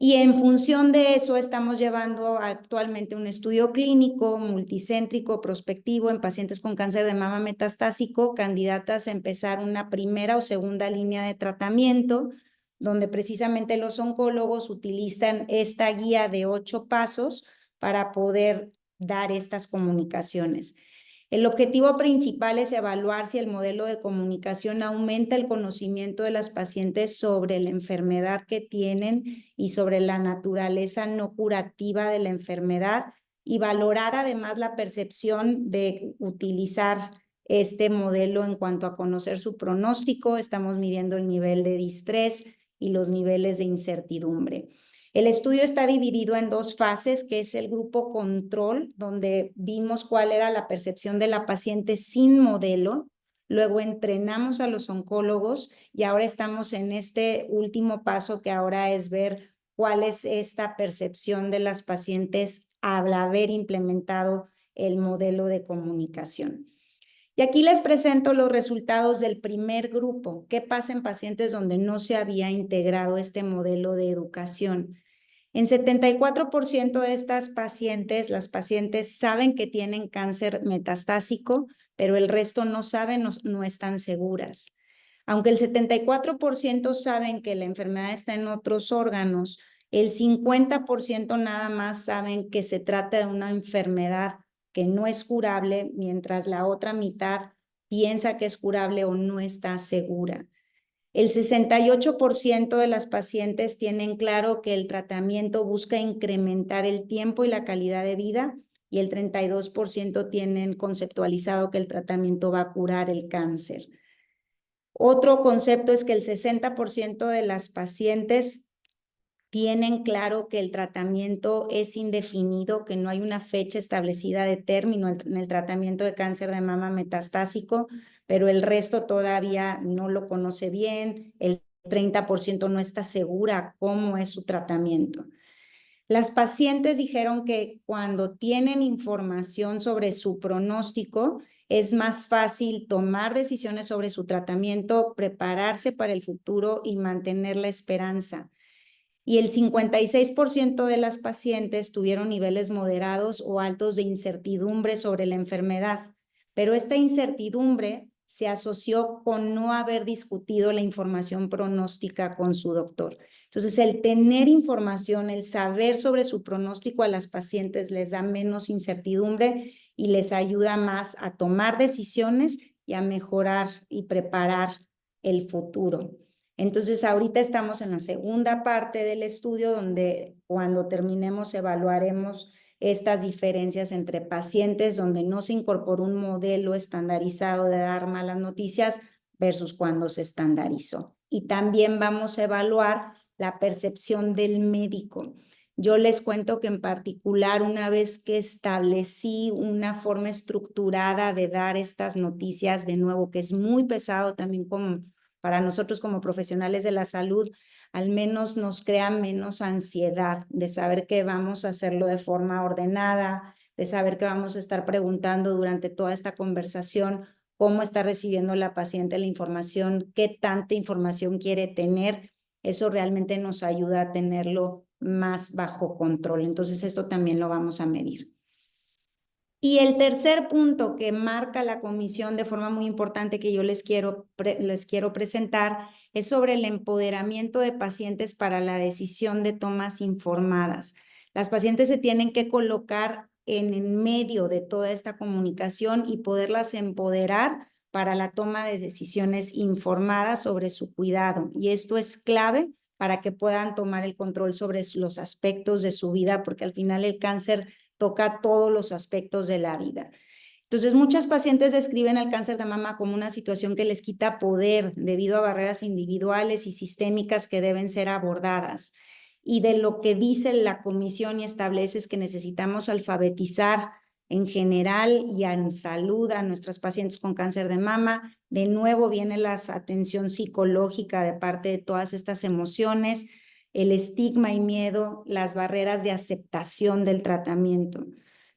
[SPEAKER 3] Y en función de eso estamos llevando actualmente un estudio clínico multicéntrico prospectivo en pacientes con cáncer de mama metastásico, candidatas a empezar una primera o segunda línea de tratamiento, donde precisamente los oncólogos utilizan esta guía de 8 pasos para poder dar estas comunicaciones. El objetivo principal es evaluar si el modelo de comunicación aumenta el conocimiento de las pacientes sobre la enfermedad que tienen y sobre la naturaleza no curativa de la enfermedad, y valorar además la percepción de utilizar este modelo en cuanto a conocer su pronóstico. Estamos midiendo el nivel de distrés y los niveles de incertidumbre. El estudio está dividido en 2 fases, que es el grupo control, donde vimos cuál era la percepción de la paciente sin modelo. Luego entrenamos a los oncólogos y ahora estamos en este último paso, que ahora es ver cuál es esta percepción de las pacientes al haber implementado el modelo de comunicación. Y aquí les presento los resultados del primer grupo. ¿Qué pasa en pacientes donde no se había integrado este modelo de educación? En 74% de estas pacientes, las pacientes saben que tienen cáncer metastásico, pero el resto no saben, no están seguras. Aunque el 74% saben que la enfermedad está en otros órganos, el 50% nada más saben que se trata de una enfermedad que no es curable, mientras la otra mitad piensa que es curable o no está segura. El 68% de las pacientes tienen claro que el tratamiento busca incrementar el tiempo y la calidad de vida, y el 32% tienen conceptualizado que el tratamiento va a curar el cáncer. Otro concepto es que el 60% de las pacientes tienen claro que el tratamiento es indefinido, que no hay una fecha establecida de término en el tratamiento de cáncer de mama metastásico, pero el resto todavía no lo conoce bien, el 30% no está segura cómo es su tratamiento. Las pacientes dijeron que cuando tienen información sobre su pronóstico, es más fácil tomar decisiones sobre su tratamiento, prepararse para el futuro y mantener la esperanza. Y el 56% de las pacientes tuvieron niveles moderados o altos de incertidumbre sobre la enfermedad, pero esta incertidumbre se asoció con no haber discutido la información pronóstica con su doctor. Entonces, el tener información, el saber sobre su pronóstico a las pacientes les da menos incertidumbre y les ayuda más a tomar decisiones y a mejorar y preparar el futuro. Entonces, ahorita estamos en la segunda parte del estudio, donde cuando terminemos evaluaremos estas diferencias entre pacientes donde no se incorporó un modelo estandarizado de dar malas noticias versus cuando se estandarizó. Y también vamos a evaluar la percepción del médico. Yo les cuento que en particular, una vez que establecí una forma estructurada de dar estas noticias, de nuevo, que es muy pesado también como para nosotros como profesionales de la salud, al menos nos crea menos ansiedad de saber que vamos a hacerlo de forma ordenada, de saber que vamos a estar preguntando durante toda esta conversación cómo está recibiendo la paciente la información, qué tanta información quiere tener. Eso realmente nos ayuda a tenerlo más bajo control. Entonces, esto también lo vamos a medir. Y el tercer punto que marca la comisión de forma muy importante, que yo les quiero presentar, es sobre el empoderamiento de pacientes para la decisión de tomas informadas. Las pacientes se tienen que colocar en medio de toda esta comunicación y poderlas empoderar para la toma de decisiones informadas sobre su cuidado. Y esto es clave para que puedan tomar el control sobre los aspectos de su vida, porque al final el cáncer toca todos los aspectos de la vida. Entonces, muchas pacientes describen el cáncer de mama como una situación que les quita poder debido a barreras individuales y sistémicas que deben ser abordadas. Y de lo que dice la comisión y establece es que necesitamos alfabetizar en general y en salud a nuestras pacientes con cáncer de mama. De nuevo viene la atención psicológica de parte de todas estas emociones, el estigma y miedo, las barreras de aceptación del tratamiento.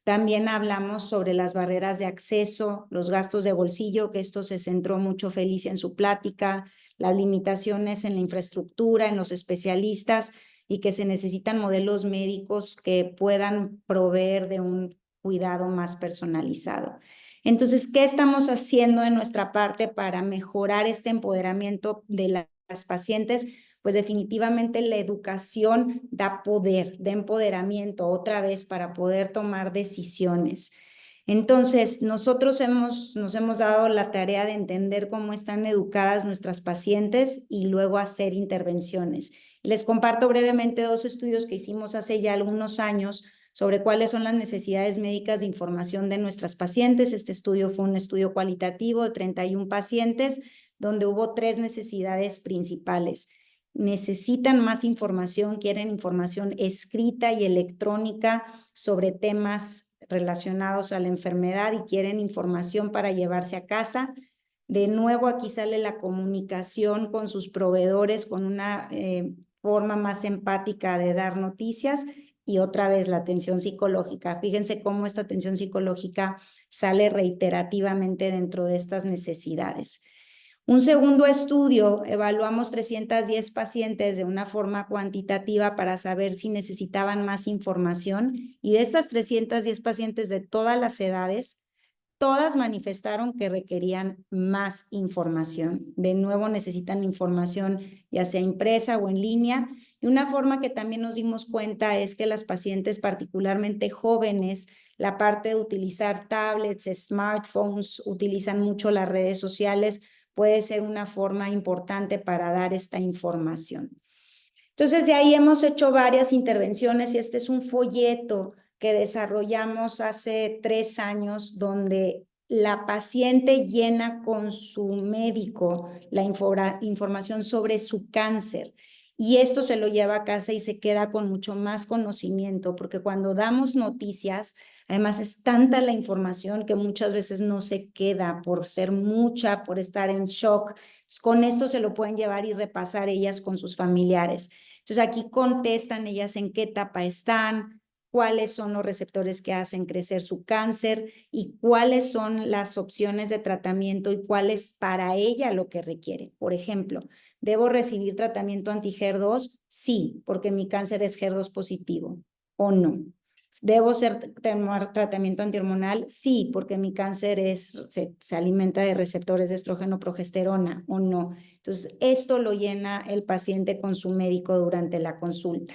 [SPEAKER 3] También hablamos sobre las barreras de acceso, los gastos de bolsillo, que esto se centró mucho Felicia en su plática, las limitaciones en la infraestructura, en los especialistas, y que se necesitan modelos médicos que puedan proveer de un cuidado más personalizado. Entonces, ¿qué estamos haciendo de nuestra parte para mejorar este empoderamiento de las pacientes? Pues definitivamente la educación da poder, da empoderamiento otra vez para poder tomar decisiones. Entonces, nosotros nos hemos dado la tarea de entender cómo están educadas nuestras pacientes y luego hacer intervenciones. Les comparto brevemente 2 estudios que hicimos hace ya algunos años sobre cuáles son las necesidades médicas de información de nuestras pacientes. Este estudio fue un estudio cualitativo de 31 pacientes, donde hubo 3 necesidades principales. Necesitan más información, quieren información escrita y electrónica sobre temas relacionados a la enfermedad y quieren información para llevarse a casa. De nuevo, aquí sale la comunicación con sus proveedores con una forma más empática de dar noticias y otra vez la atención psicológica. Fíjense cómo esta atención psicológica sale reiterativamente dentro de estas necesidades. Un segundo estudio, evaluamos 310 pacientes de una forma cuantitativa para saber si necesitaban más información y de estas 310 pacientes de todas las edades, todas manifestaron que requerían más información. De nuevo, necesitan información ya sea impresa o en línea. Y una forma que también nos dimos cuenta es que las pacientes, particularmente jóvenes, la parte de utilizar tablets, smartphones, utilizan mucho las redes sociales, puede ser una forma importante para dar esta información. Entonces, de ahí hemos hecho varias intervenciones y este es un folleto que desarrollamos hace 3 años, donde la paciente llena con su médico la información sobre su cáncer. Y esto se lo lleva a casa y se queda con mucho más conocimiento, porque cuando damos noticias, además es tanta la información que muchas veces no se queda por ser mucha, por estar en shock. Con esto se lo pueden llevar y repasar ellas con sus familiares. Entonces aquí contestan ellas en qué etapa están, cuáles son los receptores que hacen crecer su cáncer y cuáles son las opciones de tratamiento y cuál es para ella lo que requiere. Por ejemplo, ¿debo recibir tratamiento anti-HER2? Sí, porque mi cáncer es HER2 positivo, o no. ¿Debo tomar tratamiento antihormonal? Sí, porque mi cáncer se alimenta de receptores de estrógeno, progesterona, o no. Entonces, esto lo llena el paciente con su médico durante la consulta.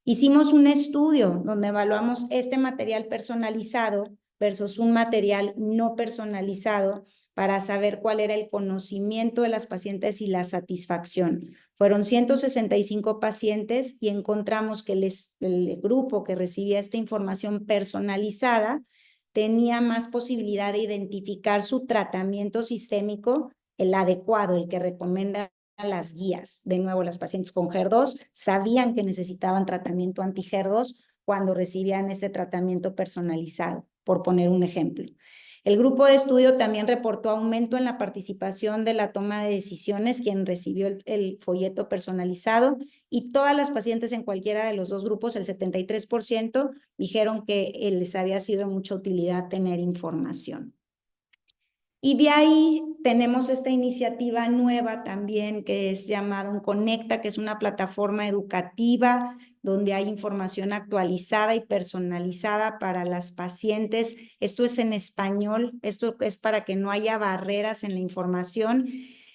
[SPEAKER 3] Hicimos un estudio donde evaluamos este material personalizado versus un material no personalizado para saber cuál era el conocimiento de las pacientes y la satisfacción. Fueron 165 pacientes y encontramos que el grupo que recibía esta información personalizada tenía más posibilidad de identificar su tratamiento sistémico, el adecuado, el que recomienda las guías. De nuevo, las pacientes con HER2 sabían que necesitaban tratamiento anti-HER2 cuando recibían ese tratamiento personalizado, por poner un ejemplo. El grupo de estudio también reportó aumento en la participación de la toma de decisiones, quien recibió el folleto personalizado, y todas las pacientes en cualquiera de los 2 grupos, el 73%, dijeron que les había sido de mucha utilidad tener información. Y de ahí tenemos esta iniciativa nueva también que es llamada Conecta, que es una plataforma educativa donde hay información actualizada y personalizada para las pacientes. Esto es en español, esto es para que no haya barreras en la información.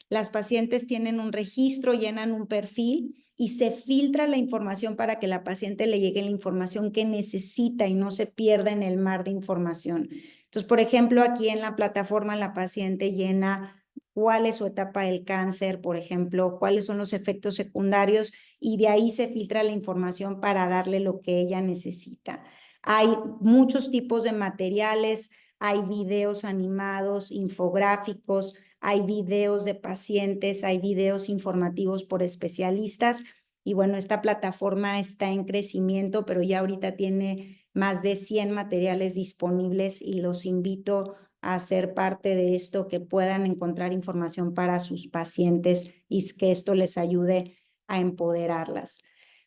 [SPEAKER 3] Las pacientes tienen un registro, llenan un perfil y se filtra la información para que la paciente le llegue la información que necesita y no se pierda en el mar de información. Entonces, por ejemplo, aquí en la plataforma la paciente llena cuál es su etapa del cáncer, por ejemplo, cuáles son los efectos secundarios y de ahí se filtra la información para darle lo que ella necesita. Hay muchos tipos de materiales, hay videos animados, infográficos, hay videos de pacientes, hay videos informativos por especialistas y bueno, esta plataforma está en crecimiento, pero ya ahorita tiene más de 100 materiales disponibles y los invito a ser parte de esto, que puedan encontrar información para sus pacientes y que esto les ayude a empoderarlas.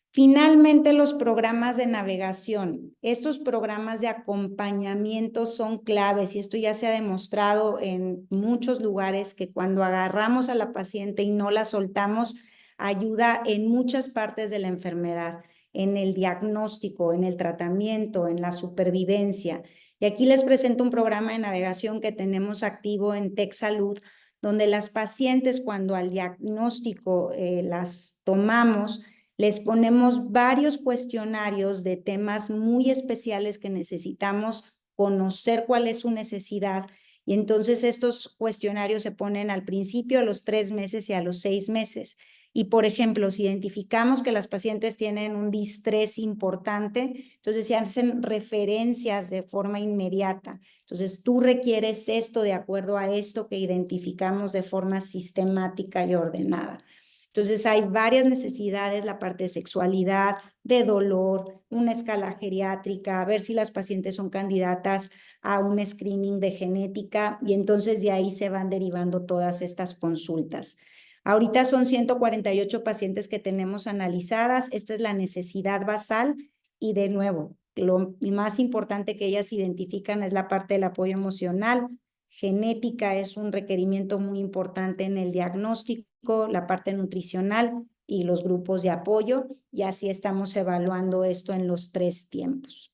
[SPEAKER 3] Finalmente, los programas de navegación. Estos programas de acompañamiento son claves y esto ya se ha demostrado en muchos lugares que cuando agarramos a la paciente y no la soltamos, ayuda en muchas partes de la enfermedad, en el diagnóstico, en el tratamiento, en la supervivencia. Y aquí les presento un programa de navegación que tenemos activo en TechSalud, donde las pacientes, cuando al diagnóstico las tomamos, les ponemos varios cuestionarios de temas muy especiales que necesitamos conocer cuál es su necesidad. Y entonces estos cuestionarios se ponen al principio, a los 3 meses y a los 6 meses. Y, por ejemplo, si identificamos que las pacientes tienen un distrés importante, entonces se hacen referencias de forma inmediata. Entonces, tú requieres esto de acuerdo a esto que identificamos de forma sistemática y ordenada. Entonces, hay varias necesidades, la parte de sexualidad, de dolor, una escala geriátrica, ver si las pacientes son candidatas a un screening de genética, y entonces de ahí se van derivando todas estas consultas. Ahorita son 148 pacientes que tenemos analizadas. Esta es la necesidad basal y, de nuevo, lo más importante que ellas identifican es la parte del apoyo emocional. Genética es un requerimiento muy importante en el diagnóstico, la parte nutricional y los grupos de apoyo, y así estamos evaluando esto en los 3 tiempos.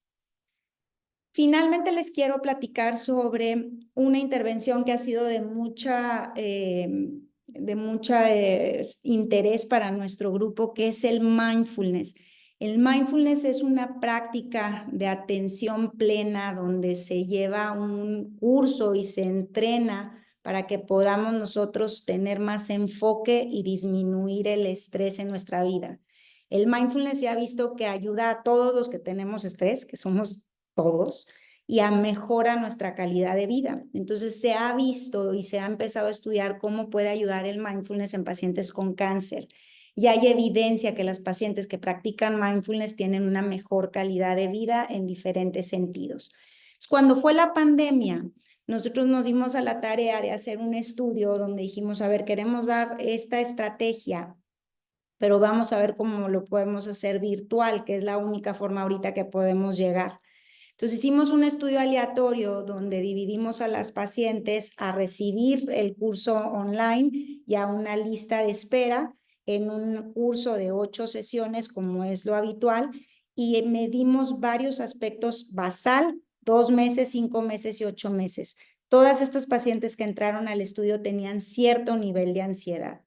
[SPEAKER 3] Finalmente les quiero platicar sobre una intervención que ha sido de mucha interés para nuestro grupo, que es el mindfulness. El mindfulness es una práctica de atención plena donde se lleva un curso y se entrena para que podamos nosotros tener más enfoque y disminuir el estrés en nuestra vida. El mindfulness se ha visto que ayuda a todos los que tenemos estrés, que somos todos, y a mejora nuestra calidad de vida. Entonces se ha visto y se ha empezado a estudiar cómo puede ayudar el mindfulness en pacientes con cáncer. Y hay evidencia que las pacientes que practican mindfulness tienen una mejor calidad de vida en diferentes sentidos. Cuando fue la pandemia, nosotros nos dimos a la tarea de hacer un estudio donde dijimos, a ver, queremos dar esta estrategia, pero vamos a ver cómo lo podemos hacer virtual, que es la única forma ahorita que podemos llegar. Entonces hicimos un estudio aleatorio donde dividimos a las pacientes a recibir el curso online y a una lista de espera en un curso de 8 sesiones, como es lo habitual, y medimos varios aspectos basal, 2 meses, 5 meses y 8 meses. Todas estas pacientes que entraron al estudio tenían cierto nivel de ansiedad.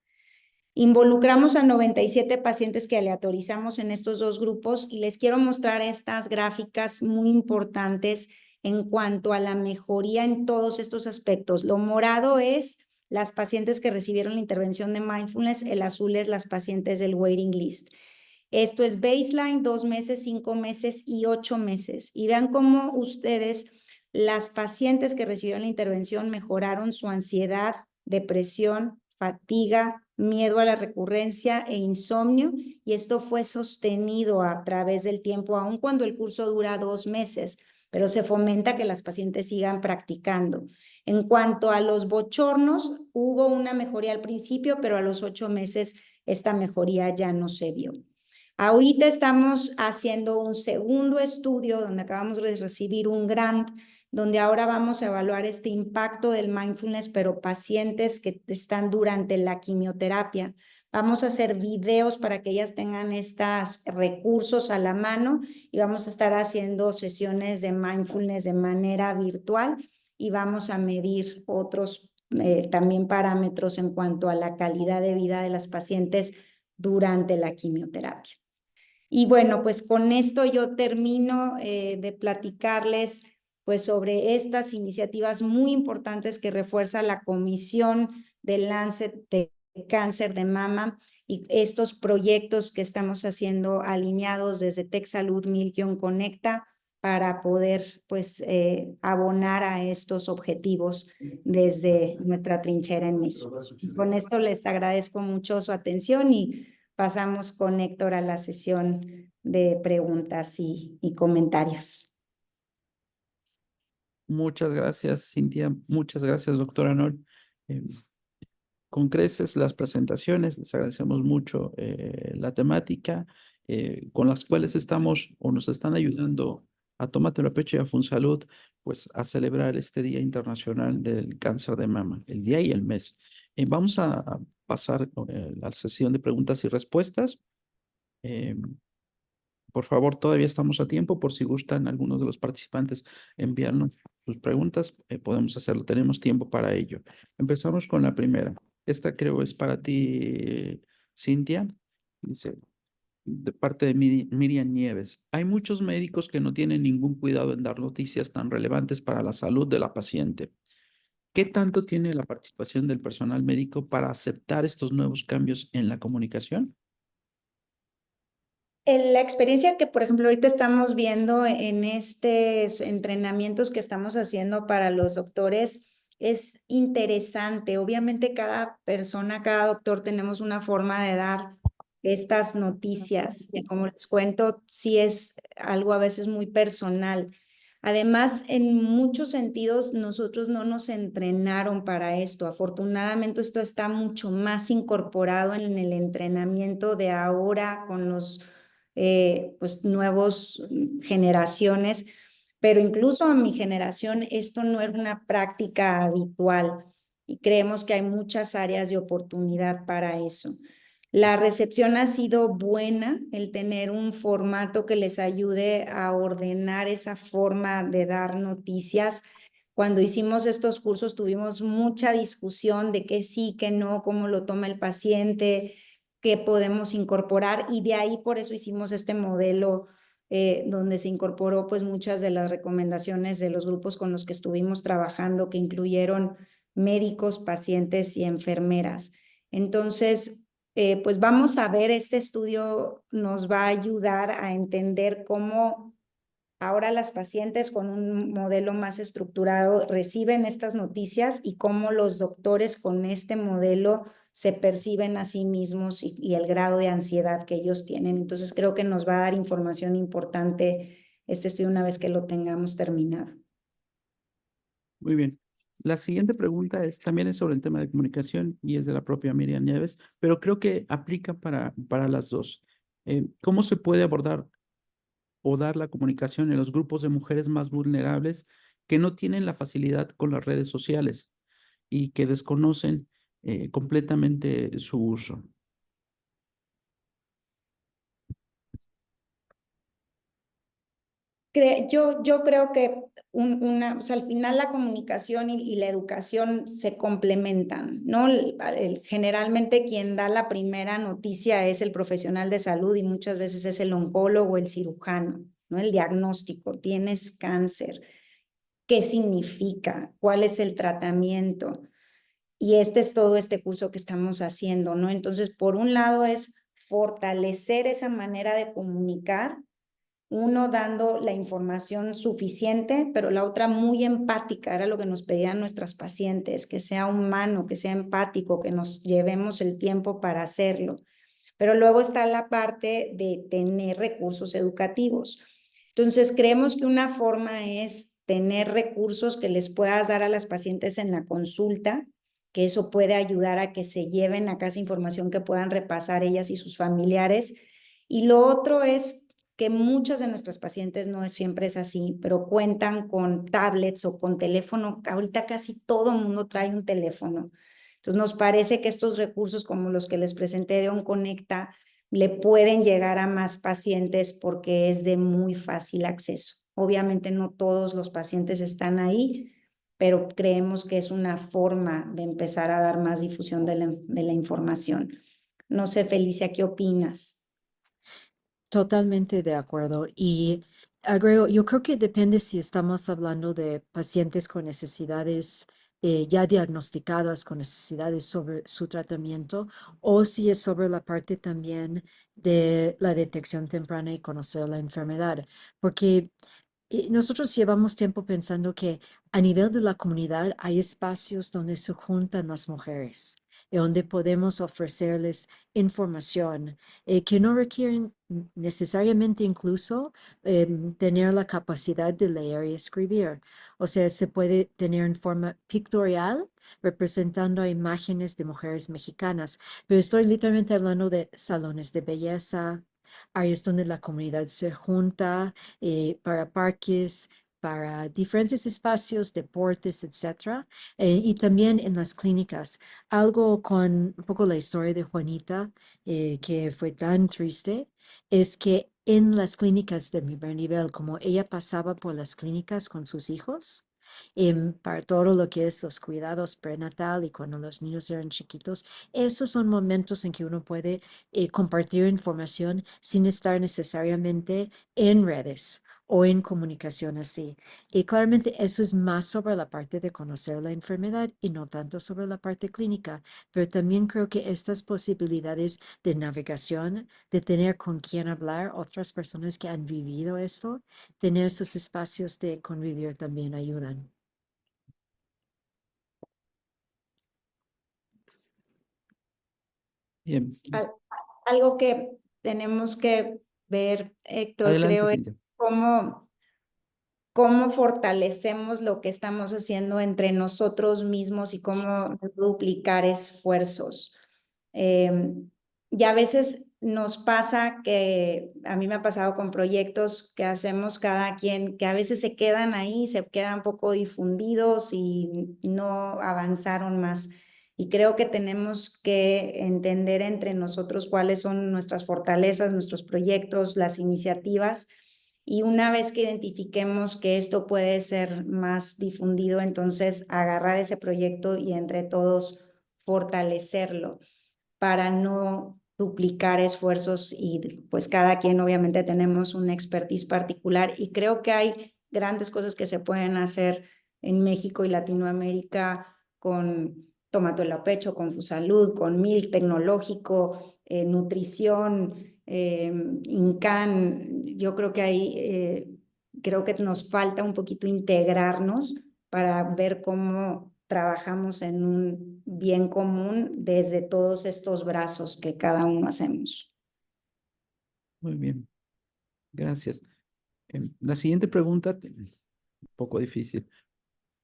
[SPEAKER 3] Involucramos a 97 pacientes que aleatorizamos en estos 2 grupos, y les quiero mostrar estas gráficas muy importantes en cuanto a la mejoría en todos estos aspectos. Lo morado es las pacientes que recibieron la intervención de mindfulness, el azul es las pacientes del waiting list. Esto es baseline, 2 meses, 5 meses y 8 meses. Y vean cómo ustedes, las pacientes que recibieron la intervención, mejoraron su ansiedad, depresión, fatiga, miedo a la recurrencia e insomnio, y esto fue sostenido a través del tiempo, aun cuando el curso dura 2 meses, pero se fomenta que las pacientes sigan practicando. En cuanto a los bochornos, hubo una mejoría al principio, pero a los 8 meses esta mejoría ya no se vio. Ahorita estamos haciendo un segundo estudio donde acabamos de recibir un grant, donde ahora vamos a evaluar este impacto del mindfulness, pero pacientes que están durante la quimioterapia. Vamos a hacer videos para que ellas tengan estos recursos a la mano, y vamos a estar haciendo sesiones de mindfulness de manera virtual, y vamos a medir otros también parámetros en cuanto a la calidad de vida de las pacientes durante la quimioterapia. Y bueno, pues con esto yo termino de platicarles pues sobre estas iniciativas muy importantes que refuerza la Comisión del Lancet de Cáncer de Mama, y estos proyectos que estamos haciendo alineados desde TechSalud Milquion Conecta para poder pues abonar a estos objetivos desde nuestra trinchera en México. Con esto les agradezco mucho su atención, y pasamos con Héctor a la sesión de preguntas y comentarios.
[SPEAKER 4] Muchas gracias, Cintia. Muchas gracias, doctora Nol. Con creces las presentaciones, les agradecemos mucho la temática con las cuales estamos o nos están ayudando a Tómatelo a Pecho y a FunSalud, pues a celebrar este Día Internacional del Cáncer de Mama, el día y el mes. Vamos a pasar a la sesión de preguntas y respuestas. Eh, por favor, todavía estamos a tiempo. Por si gustan algunos de los participantes enviarnos sus preguntas, podemos hacerlo. Tenemos tiempo para ello. Empezamos con la primera. Esta creo es para ti, Cintia. Dice, de parte de Miriam Nieves. Hay muchos médicos que no tienen ningún cuidado en dar noticias tan relevantes para la salud de la paciente. ¿Qué tanto tiene la participación del personal médico para aceptar estos nuevos cambios en la comunicación?
[SPEAKER 3] En la experiencia que, por ejemplo, ahorita estamos viendo en estos entrenamientos que estamos haciendo para los doctores, es interesante. Obviamente cada persona, cada doctor tenemos una forma de dar estas noticias y como les cuento, sí es algo a veces muy personal. Además, en muchos sentidos, nosotros no nos entrenaron para esto. Afortunadamente, esto está mucho más incorporado en el entrenamiento de ahora con los pues nuevos generaciones, pero incluso a mi generación esto no era una práctica habitual y creemos que hay muchas áreas de oportunidad para eso. La recepción ha sido buena, el tener un formato que les ayude a ordenar esa forma de dar noticias. Cuando hicimos estos cursos tuvimos mucha discusión de qué sí, qué no, cómo lo toma el paciente, qué podemos incorporar y de ahí por eso hicimos este modelo donde se incorporó pues muchas de las recomendaciones de los grupos con los que estuvimos trabajando que incluyeron médicos, pacientes y enfermeras. Entonces, pues vamos a ver, este estudio nos va a ayudar a entender cómo ahora las pacientes con un modelo más estructurado reciben estas noticias y cómo los doctores con este modelo se perciben a sí mismos y el grado de ansiedad que ellos tienen. Entonces creo que nos va a dar información importante este estudio una vez que lo tengamos terminado.
[SPEAKER 4] Muy bien. La siguiente pregunta también es sobre el tema de comunicación y es de la propia Miriam Nieves, pero creo que aplica para las dos. ¿Cómo se puede abordar o dar la comunicación en los grupos de mujeres más vulnerables que no tienen la facilidad con las redes sociales y que desconocen completamente su uso?
[SPEAKER 3] Yo creo que o sea, al final la comunicación y la educación se complementan, ¿no? Generalmente quien da la primera noticia es el profesional de salud y muchas veces es el oncólogo, el cirujano, ¿no? El diagnóstico, tienes cáncer, ¿qué significa? ¿Cuál es el tratamiento? Y este es todo este curso que estamos haciendo, ¿no? Entonces, por un lado es fortalecer esa manera de comunicar, uno dando la información suficiente, pero la otra muy empática, era lo que nos pedían nuestras pacientes, que sea humano, que sea empático, que nos llevemos el tiempo para hacerlo. Pero luego está la parte de tener recursos educativos. Entonces, creemos que una forma es tener recursos que les puedas dar a las pacientes en la consulta, que eso puede ayudar a que se lleven a casa información que puedan repasar ellas y sus familiares. Y lo otro es que muchas de nuestras pacientes no siempre es así, pero cuentan con tablets o con teléfono. Ahorita casi todo el mundo trae un teléfono. Entonces nos parece que estos recursos como los que les presenté de OnConecta le pueden llegar a más pacientes porque es de muy fácil acceso. Obviamente no todos los pacientes están ahí, pero creemos que es una forma de empezar a dar más difusión de la información. No sé, Felicia, ¿qué opinas?
[SPEAKER 2] Totalmente de acuerdo. Y agrego, yo creo que depende si estamos hablando de pacientes con necesidades ya diagnosticadas, con necesidades sobre su tratamiento, o si es sobre la parte también de la detección temprana y conocer la enfermedad. Porque nosotros llevamos tiempo pensando que a nivel de la comunidad hay espacios donde se juntan las mujeres y donde podemos ofrecerles información que no requieren necesariamente incluso tener la capacidad de leer y escribir. O sea, se puede tener en forma pictorial representando a imágenes de mujeres mexicanas, pero estoy literalmente hablando de salones de belleza, áreas donde la comunidad se junta para parques, para diferentes espacios, deportes, etcétera, y también en las clínicas. Algo con un poco la historia de Juanita, que fue tan triste, es que en las clínicas de primer nivel, como ella pasaba por las clínicas con sus hijos, para todo lo que es los cuidados prenatal y cuando los niños eran chiquitos, esos son momentos en que uno puede compartir información sin estar necesariamente en redes o en comunicación así. Y claramente eso es más sobre la parte de conocer la enfermedad y no tanto sobre la parte clínica, pero también creo que estas posibilidades de navegación, de tener con quién hablar, otras personas que han vivido esto, tener esos espacios de convivir también ayudan.
[SPEAKER 4] Bien,
[SPEAKER 3] Algo que tenemos que ver, Héctor,
[SPEAKER 4] adelante,
[SPEAKER 3] creo, es
[SPEAKER 4] Cintia.
[SPEAKER 3] cómo fortalecemos lo que estamos haciendo entre nosotros mismos y cómo duplicar esfuerzos. Y a veces nos pasa que, a mí me ha pasado con proyectos que hacemos cada quien, que a veces se quedan ahí, se quedan poco difundidos y no avanzaron más. Y creo que tenemos que entender entre nosotros cuáles son nuestras fortalezas, nuestros proyectos, las iniciativas. Y una vez que identifiquemos que esto puede ser más difundido, entonces agarrar ese proyecto y entre todos fortalecerlo para no duplicar esfuerzos y pues cada quien obviamente tenemos una expertise particular y creo que hay grandes cosas que se pueden hacer en México y Latinoamérica con Tómatelo a Pecho, con Fusalud, con Milk Tecnológico, nutrición, INCAN. Yo creo que ahí creo que nos falta un poquito integrarnos para ver cómo trabajamos en un bien común desde todos estos brazos que cada uno hacemos.
[SPEAKER 4] Muy bien, gracias. La siguiente pregunta, un poco difícil.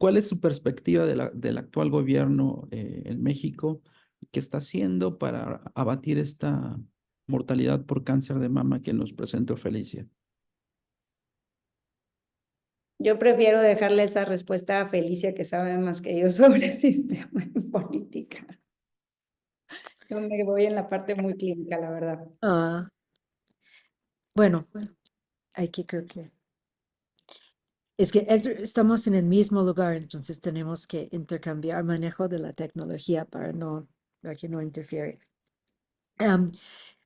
[SPEAKER 4] ¿Cuál es su perspectiva del actual gobierno en México? ¿Qué está haciendo para abatir esta mortalidad por cáncer de mama que nos presentó Felicia?
[SPEAKER 3] Yo prefiero dejarle esa respuesta a Felicia, que sabe más que yo sobre sistema y política. Yo me voy en la parte muy clínica, la verdad.
[SPEAKER 2] Bueno, hay que creo que es que estamos en el mismo lugar, entonces tenemos que intercambiar manejo de la tecnología para que no interfiere.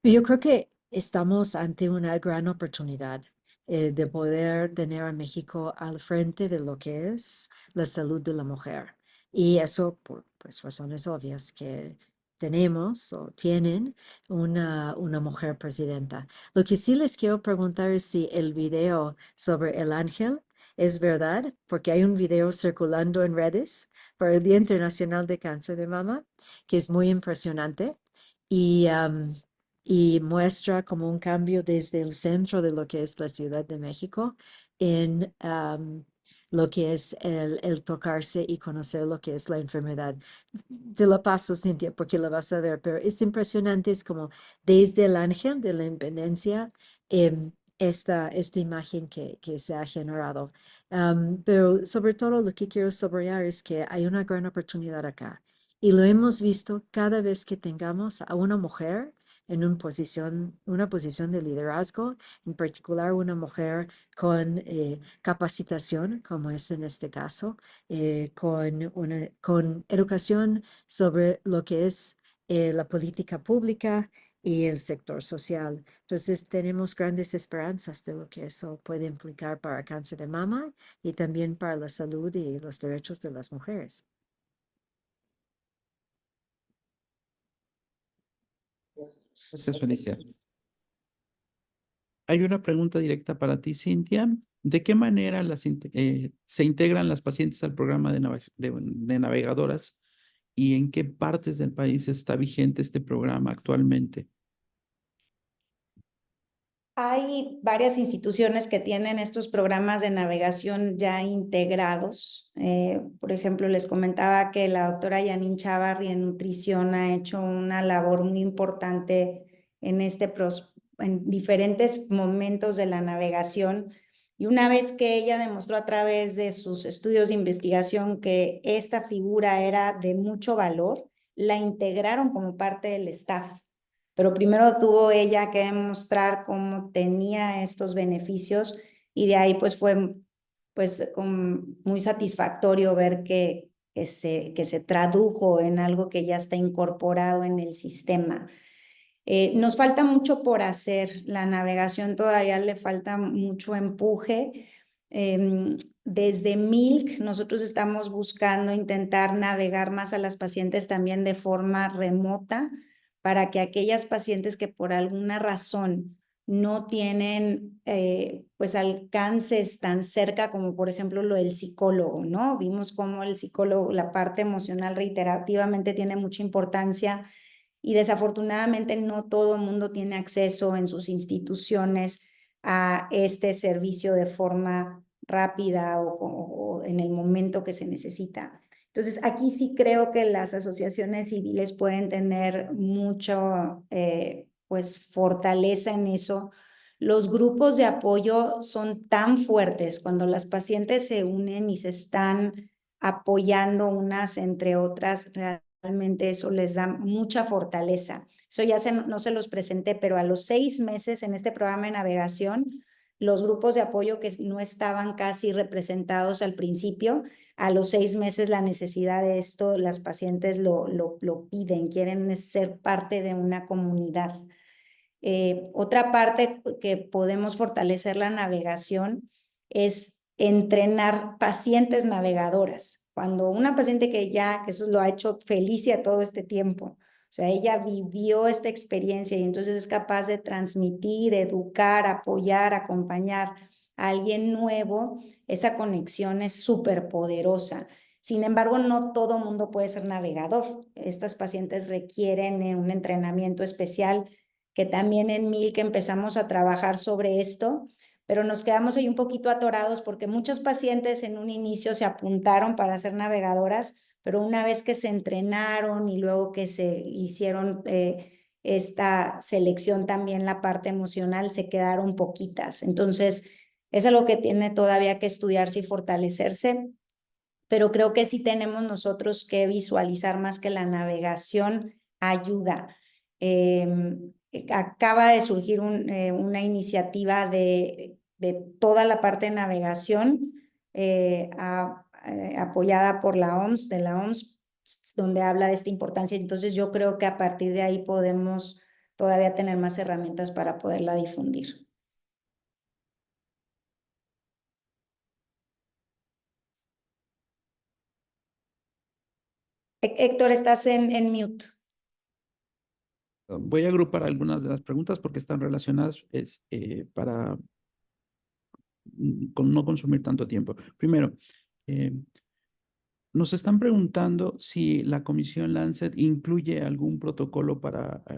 [SPEAKER 2] Yo creo que estamos ante una gran oportunidad de poder tener a México al frente de lo que es la salud de la mujer. Y eso por pues, razones obvias que tenemos o tienen una mujer presidenta. Lo que sí les quiero preguntar es si el video sobre el ángel es verdad, porque hay un video circulando en redes para el Día Internacional de Cáncer de Mama, que es muy impresionante. Y, y muestra como un cambio desde el centro de lo que es la Ciudad de México en lo que es el tocarse y conocer lo que es la enfermedad. Te lo paso, Cintia, porque lo vas a ver, pero es impresionante, es como desde el ángel de la independencia, esta imagen que se ha generado. Pero sobre todo lo que quiero subrayar es que hay una gran oportunidad acá. Y lo hemos visto cada vez que tengamos a una mujer en una posición de liderazgo, en particular una mujer con capacitación, como es en este caso, con educación sobre lo que es la política pública y el sector social. Entonces tenemos grandes esperanzas de lo que eso puede implicar para cáncer de mama y también para la salud y los derechos de las mujeres.
[SPEAKER 4] Gracias, Felicia. Hay una pregunta directa para ti, Cintia. ¿De qué manera se integran las pacientes al programa de navegadoras y en qué partes del país está vigente este programa actualmente?
[SPEAKER 3] Hay varias instituciones que tienen estos programas de navegación ya integrados. Por ejemplo, les comentaba que la doctora Yanin Chavarri en nutrición ha hecho una labor muy importante en diferentes momentos de la navegación Y una vez que ella demostró a través de sus estudios de investigación que esta figura era de mucho valor, la integraron como parte del staff. Pero primero tuvo ella que demostrar cómo tenía estos beneficios y de ahí pues fue pues muy satisfactorio ver que se tradujo en algo que ya está incorporado en el sistema. Nos falta mucho por hacer, la navegación todavía le falta mucho empuje. Desde Milk nosotros estamos buscando intentar navegar más a las pacientes también de forma remota para que aquellas pacientes que por alguna razón no tienen pues alcances tan cerca como por ejemplo lo del psicólogo, ¿no? Vimos cómo el psicólogo, la parte emocional reiterativamente tiene mucha importancia y desafortunadamente no todo el mundo tiene acceso en sus instituciones a este servicio de forma rápida o en el momento que se necesita. Entonces, aquí sí creo que las asociaciones civiles pueden tener mucho, pues, fortaleza en eso. Los grupos de apoyo son tan fuertes cuando las pacientes se unen y se están apoyando unas entre otras. Realmente eso les da mucha fortaleza. Eso ya no se los presenté, pero a los 6 meses en este programa de navegación, los grupos de apoyo que no estaban casi representados al principio, a los 6 meses la necesidad de esto, las pacientes lo piden, quieren ser parte de una comunidad. Otra parte que podemos fortalecer la navegación es entrenar pacientes navegadoras. Cuando una paciente que eso lo ha hecho Felicia todo este tiempo, o sea, ella vivió esta experiencia y entonces es capaz de transmitir, educar, apoyar, acompañar a alguien nuevo, esa conexión es súper poderosa. Sin embargo, no todo mundo puede ser navegador. Estas pacientes requieren un entrenamiento especial que también en Milk empezamos a trabajar sobre esto, pero nos quedamos ahí un poquito atorados porque muchas pacientes en un inicio se apuntaron para ser navegadoras, pero una vez que se entrenaron y luego que se hicieron esta selección también la parte emocional, se quedaron poquitas. Entonces, es algo que tiene todavía que estudiarse y fortalecerse, pero creo que sí tenemos nosotros que visualizar más que la navegación ayuda. Acaba de surgir una iniciativa de toda la parte de navegación apoyada por la OMS, de la OMS, donde habla de esta importancia. Entonces yo creo que a partir de ahí podemos todavía tener más herramientas para poderla difundir. Héctor, estás en mute.
[SPEAKER 4] Voy a agrupar algunas de las preguntas porque están relacionadas para no consumir tanto tiempo. Primero, nos están preguntando si la Comisión Lancet incluye algún protocolo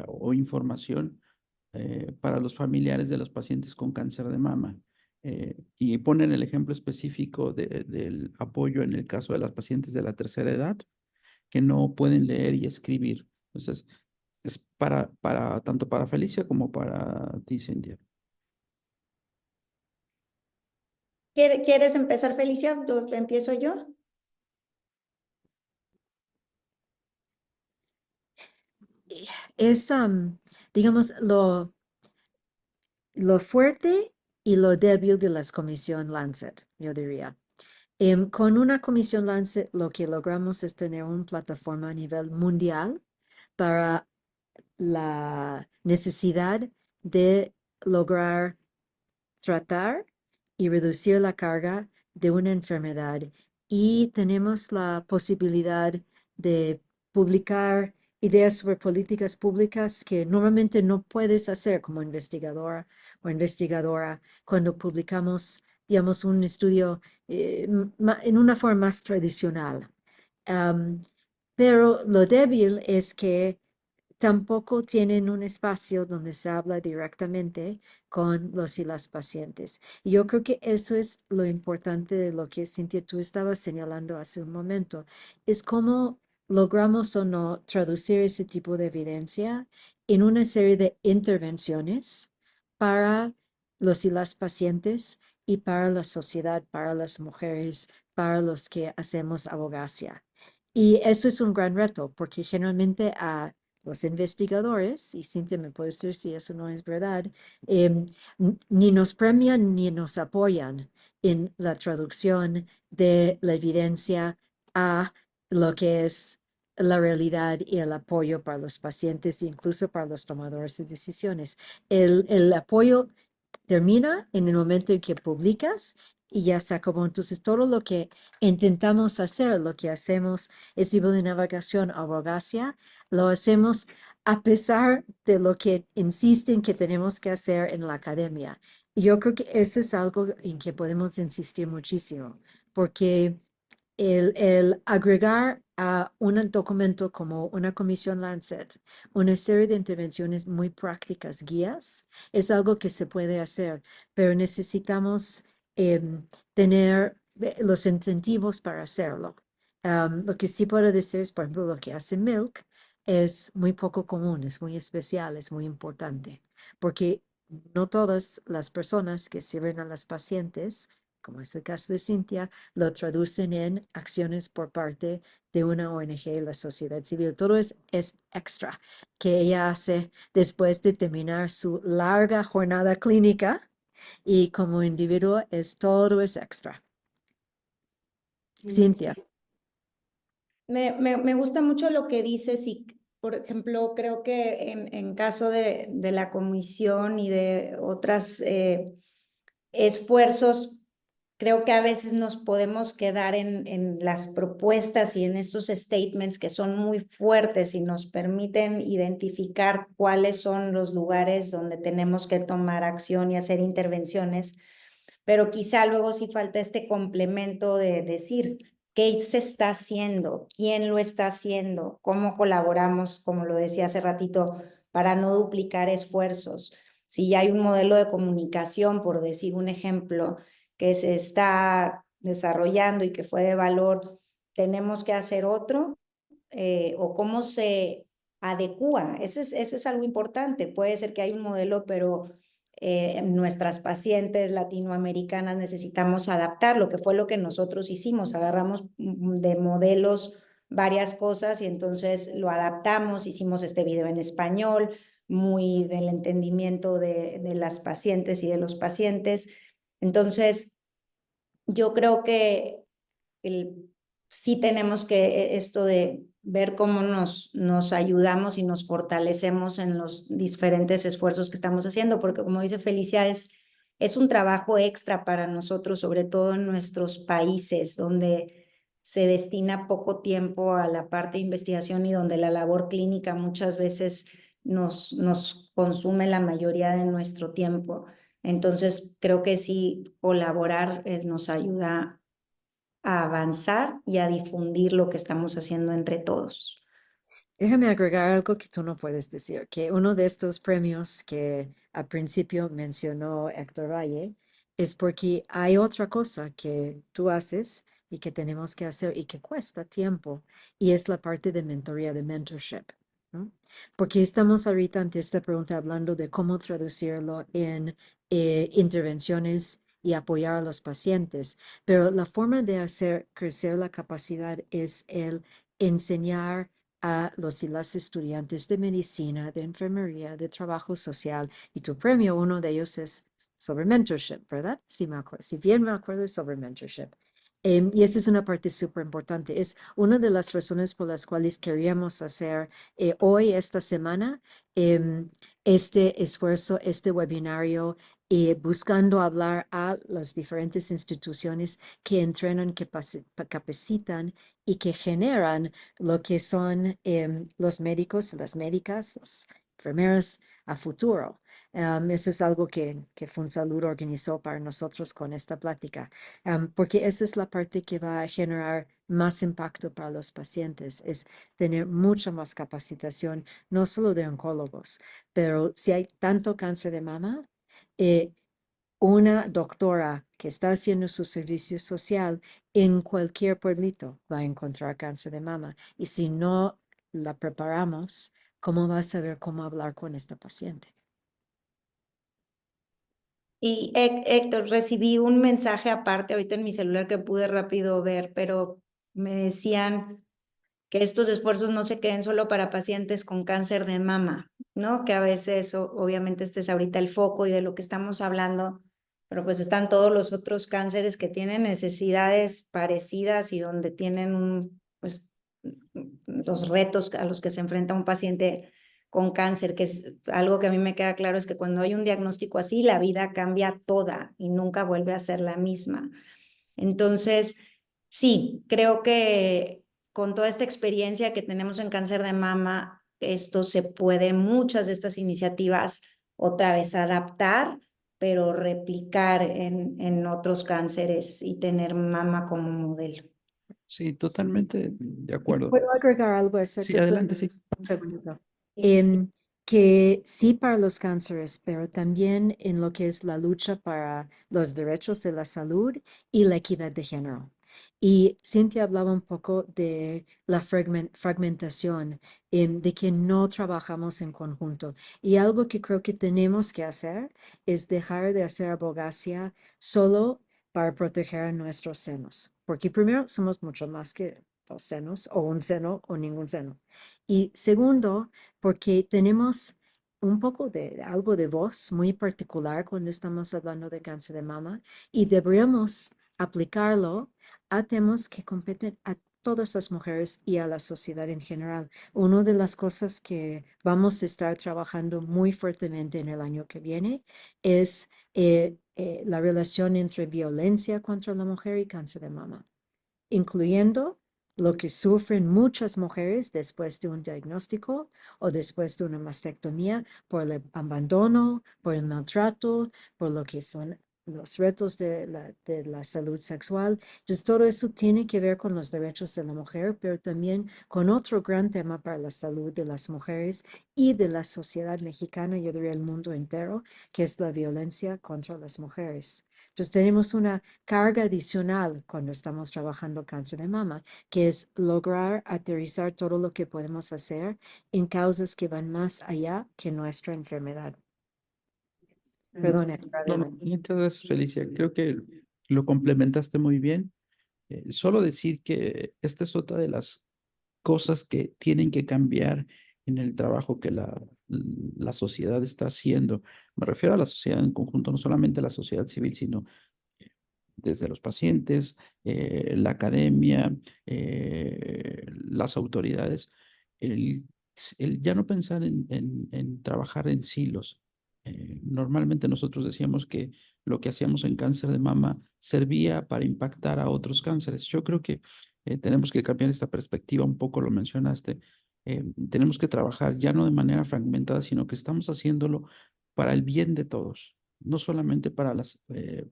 [SPEAKER 4] o información para los familiares de los pacientes con cáncer de mama. Y ponen el ejemplo específico del apoyo en el caso de las pacientes de la tercera edad que no pueden leer y escribir. Entonces, es tanto para Felicia como para ti, Cintia.
[SPEAKER 3] ¿Quieres empezar, Felicia? ¿Empiezo yo?
[SPEAKER 2] Es, digamos, lo fuerte y lo débil de las comisión Lancet, yo diría. Con una comisión Lancet lo que logramos es tener una plataforma a nivel mundial para la necesidad de lograr tratar y reducir la carga de una enfermedad. Y tenemos la posibilidad de publicar ideas sobre políticas públicas que normalmente no puedes hacer como investigadora o investigadora cuando publicamos, digamos, un estudio en una forma más tradicional. Pero lo débil es que tampoco tienen un espacio donde se habla directamente con los y las pacientes. Y yo creo que eso es lo importante de lo que, Cintia, tú estabas señalando hace un momento, es cómo logramos o no traducir ese tipo de evidencia en una serie de intervenciones para los y las pacientes y para la sociedad, para las mujeres, para los que hacemos abogacía. Y eso es un gran reto, porque generalmente a los investigadores, y Cintia me puede decir si eso no es verdad, ni nos premian ni nos apoyan en la traducción de la evidencia a lo que es la realidad y el apoyo para los pacientes, incluso para los tomadores de decisiones. El apoyo termina en el momento en que publicas y ya se acabó. Entonces, todo lo que intentamos hacer, lo que hacemos es libro de navegación, abogacía, lo hacemos a pesar de lo que insisten que tenemos que hacer en la academia. Y yo creo que eso es algo en que podemos insistir muchísimo, porque el agregar a un documento como una comisión Lancet una serie de intervenciones muy prácticas, guías, es algo que se puede hacer, pero necesitamos tener los incentivos para hacerlo. Lo que sí puedo decir es, por ejemplo, lo que hace Milk es muy poco común, es muy especial, es muy importante, porque no todas las personas que sirven a las pacientes, como es el caso de Cintia, lo traducen en acciones por parte de una ONG, la sociedad civil. Todo es extra que ella hace después de terminar su larga jornada clínica y como individuo todo es extra. Cintia.
[SPEAKER 3] Me gusta mucho lo que dices y, por ejemplo, creo que en caso de la comisión y de otros esfuerzos, creo que a veces nos podemos quedar en las propuestas y en esos statements que son muy fuertes y nos permiten identificar cuáles son los lugares donde tenemos que tomar acción y hacer intervenciones, pero quizá luego sí falta este complemento de decir qué se está haciendo, quién lo está haciendo, cómo colaboramos, como lo decía hace ratito, para no duplicar esfuerzos. Si ya hay un modelo de comunicación, por decir un ejemplo, que se está desarrollando y que fue de valor, tenemos que hacer otro, o cómo se adecúa. Eso es algo importante. Puede ser que hay un modelo, pero nuestras pacientes latinoamericanas necesitamos adaptarlo, que fue lo que nosotros hicimos. Agarramos de modelos varias cosas y entonces lo adaptamos, hicimos este video en español, muy del entendimiento de las pacientes y de los pacientes. Entonces, yo creo que sí tenemos que esto de ver cómo nos ayudamos y nos fortalecemos en los diferentes esfuerzos que estamos haciendo, porque como dice Felicia, es un trabajo extra para nosotros, sobre todo en nuestros países donde se destina poco tiempo a la parte de investigación y donde la labor clínica muchas veces nos consume la mayoría de nuestro tiempo. Entonces, creo que sí, colaborar nos ayuda a avanzar y a difundir lo que estamos haciendo entre todos.
[SPEAKER 2] Déjame agregar algo que tú no puedes decir, que uno de estos premios que al principio mencionó Héctor Valle es porque hay otra cosa que tú haces y que tenemos que hacer y que cuesta tiempo, y es la parte de mentoría, de mentorship, ¿no? Porque estamos ahorita ante esta pregunta hablando de cómo traducirlo en intervenciones y apoyar a los pacientes, pero la forma de hacer crecer la capacidad es el enseñar a los y las estudiantes de medicina, de enfermería, de trabajo social, y tu premio, uno de ellos es sobre mentorship, ¿verdad? Si bien me acuerdo, es sobre mentorship. Y esa es una parte súper importante. Es una de las razones por las cuales queríamos hacer hoy, esta semana, este esfuerzo, este webinario, buscando hablar a las diferentes instituciones que entrenan, que capacitan y que generan lo que son los médicos, las médicas, los enfermeros a futuro. Eso es algo que FunSalud organizó para nosotros con esta plática, porque esa es la parte que va a generar más impacto para los pacientes, es tener mucha más capacitación, no solo de oncólogos, pero si hay tanto cáncer de mama, una doctora que está haciendo su servicio social en cualquier pueblito va a encontrar cáncer de mama. Y si no la preparamos, ¿cómo va a saber cómo hablar con esta paciente?
[SPEAKER 3] Y Héctor, recibí un mensaje aparte ahorita en mi celular que pude rápido ver, pero me decían que estos esfuerzos no se queden solo para pacientes con cáncer de mama, ¿no? Que a veces, obviamente, este es ahorita el foco y de lo que estamos hablando, pero pues están todos los otros cánceres que tienen necesidades parecidas y donde tienen pues los retos a los que se enfrenta un paciente con cáncer, que es algo que a mí me queda claro, es que cuando hay un diagnóstico así, la vida cambia toda y nunca vuelve a ser la misma. Entonces, sí, creo que con toda esta experiencia que tenemos en cáncer de mama, esto se puede, muchas de estas iniciativas otra vez adaptar, pero replicar en otros cánceres y tener mama como modelo.
[SPEAKER 4] Sí, totalmente de acuerdo.
[SPEAKER 2] ¿Puedo agregar algo a eso?
[SPEAKER 4] Sí, adelante, sí.
[SPEAKER 2] Un segundito. Que sí para los cánceres, pero también en lo que es la lucha para los derechos de la salud y la equidad de género. Y Cintia hablaba un poco de la fragmentación, de que no trabajamos en conjunto. Y algo que creo que tenemos que hacer es dejar de hacer abogacía solo para proteger a nuestros senos, porque primero somos mucho más que dos senos o un seno o ningún seno. Y segundo, porque tenemos un poco de algo de voz muy particular cuando estamos hablando de cáncer de mama y deberíamos aplicarlo a temas que competen a todas las mujeres y a la sociedad en general. Una de las cosas que vamos a estar trabajando muy fuertemente en el año que viene es la relación entre violencia contra la mujer y cáncer de mama, incluyendo lo que sufren muchas mujeres después de un diagnóstico o después de una mastectomía por el abandono, por el maltrato, por lo que son los retos de la salud sexual. Entonces, todo eso tiene que ver con los derechos de la mujer, pero también con otro gran tema para la salud de las mujeres y de la sociedad mexicana, yo diría el mundo entero, que es la violencia contra las mujeres. Entonces, tenemos una carga adicional cuando estamos trabajando cáncer de mama, que es lograr aterrizar todo lo que podemos hacer en causas que van más allá que nuestra enfermedad. Perdón,
[SPEAKER 4] No, no, muchas gracias, Felicia. Creo que lo complementaste muy bien. Solo decir que esta es otra de las cosas que tienen que cambiar en el trabajo que la sociedad está haciendo. Me refiero a la sociedad en conjunto, no solamente la sociedad civil, sino desde los pacientes, la academia, las autoridades, el, el ya no pensar en trabajar en silos. Normalmente nosotros decíamos que lo que hacíamos en cáncer de mama servía para impactar a otros cánceres. Yo creo que tenemos que cambiar esta perspectiva, un poco lo mencionaste. Tenemos que trabajar ya no de manera fragmentada, sino que estamos haciéndolo para el bien de todos, no solamente para las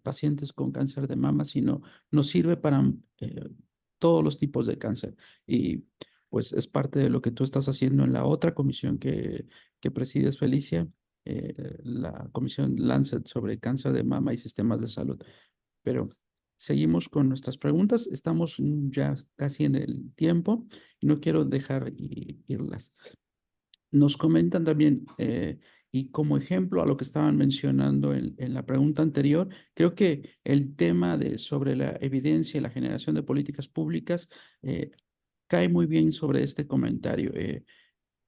[SPEAKER 4] pacientes con cáncer de mama, sino nos sirve para todos los tipos de cáncer. Y pues es parte de lo que tú estás haciendo en la otra comisión que presides, Felicia, la comisión Lancet sobre cáncer de mama y sistemas de salud. Pero seguimos con nuestras preguntas. Estamos ya casi en el tiempo y no quiero dejar irlas. Nos comentan también, y como ejemplo a lo que estaban mencionando en la pregunta anterior, creo que el tema sobre la evidencia y la generación de políticas públicas cae muy bien sobre este comentario.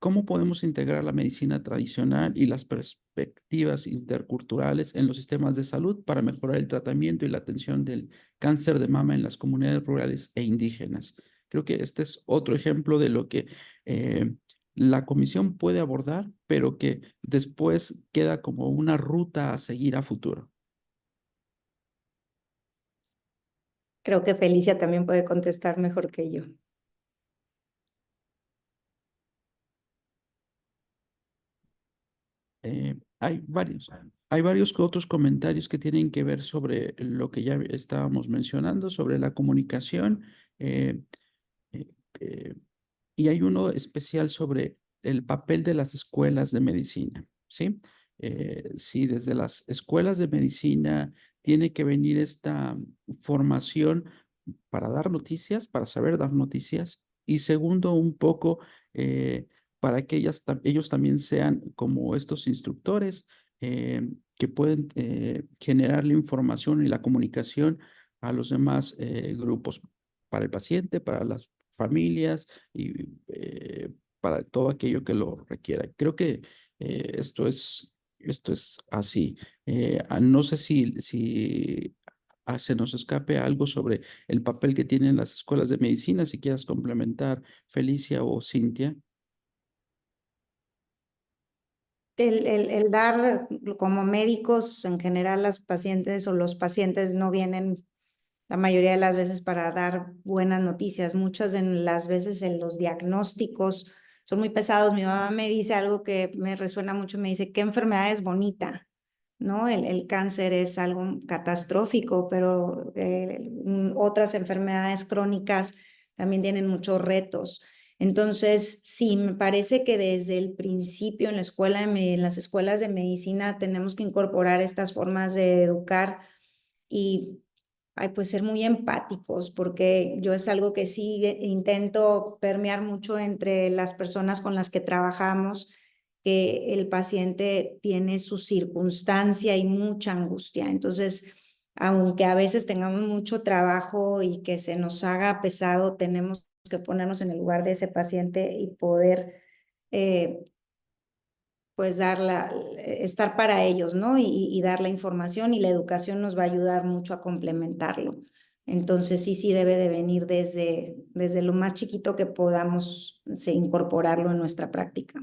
[SPEAKER 4] ¿Cómo podemos integrar la medicina tradicional y las perspectivas interculturales en los sistemas de salud para mejorar el tratamiento y la atención del cáncer de mama en las comunidades rurales e indígenas? Creo que este es otro ejemplo de lo que la comisión puede abordar, pero que después queda como una ruta a seguir a futuro.
[SPEAKER 3] Creo que Felicia también puede contestar mejor que yo.
[SPEAKER 4] Hay varios otros comentarios que tienen que ver sobre lo que ya estábamos mencionando, sobre la comunicación, eh, eh, eh, y hay uno especial sobre el papel de las escuelas de medicina, ¿sí? Sí, desde las escuelas de medicina tiene que venir esta formación para dar noticias, para saber dar noticias, y segundo, un poco para que ellos también sean como estos instructores, que pueden generar la información y la comunicación a los demás grupos, para el paciente, para las familias y para todo aquello que lo requiera. Creo que esto es así. No sé si se nos escape algo sobre el papel que tienen las escuelas de medicina, si quieras complementar, Felicia o Cintia.
[SPEAKER 3] El dar, como médicos en general, las pacientes o los pacientes no vienen la mayoría de las veces para dar buenas noticias. Muchas de las veces en los diagnósticos son muy pesados. Mi mamá me dice algo que me resuena mucho, me dice, ¿qué enfermedad es bonita? ¿No? El cáncer es algo catastrófico, pero otras enfermedades crónicas también tienen muchos retos. Entonces, sí, me parece que desde el principio en la escuela, en las escuelas de medicina tenemos que incorporar estas formas de educar y pues ser muy empáticos, porque yo es algo que sí intento permear mucho entre las personas con las que trabajamos, que el paciente tiene su circunstancia y mucha angustia. Entonces, aunque a veces tengamos mucho trabajo y que se nos haga pesado, tenemos que ponernos en el lugar de ese paciente y poder pues estar para ellos, ¿no? Y dar la información, y la educación nos va a ayudar mucho a complementarlo. Entonces sí debe de venir desde lo más chiquito que podamos incorporarlo en nuestra práctica.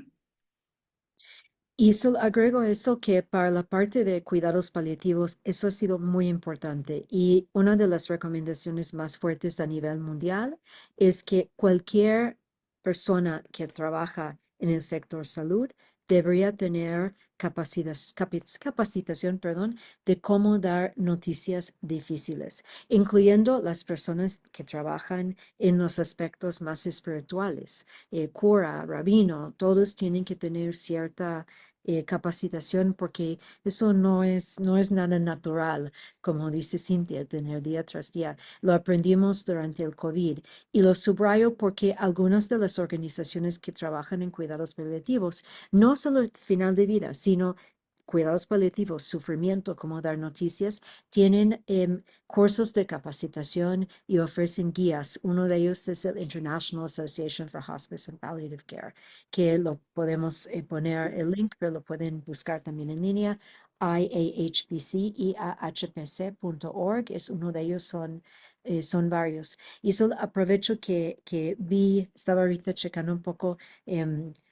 [SPEAKER 2] Y agrego eso que para la parte de cuidados paliativos, eso ha sido muy importante. Y una de las recomendaciones más fuertes a nivel mundial es que cualquier persona que trabaja en el sector salud debería tener capacitación, perdón, de cómo dar noticias difíciles, incluyendo las personas que trabajan en los aspectos más espirituales. Cura, rabino, todos tienen que tener cierta capacitación, porque eso no es nada natural, como dice Cintia, tener día tras día. Lo aprendimos durante el COVID y lo subrayo porque algunas de las organizaciones que trabajan en cuidados paliativos, no solo el final de vida, sino cuidados paliativos, sufrimiento, como dar noticias, tienen cursos de capacitación y ofrecen guías. Uno de ellos es el International Association for Hospice and Palliative Care, que lo podemos poner el link, pero lo pueden buscar también en línea. IAHPC.org es uno de ellos, son varios. Y solo aprovecho que estaba ahorita checando un poco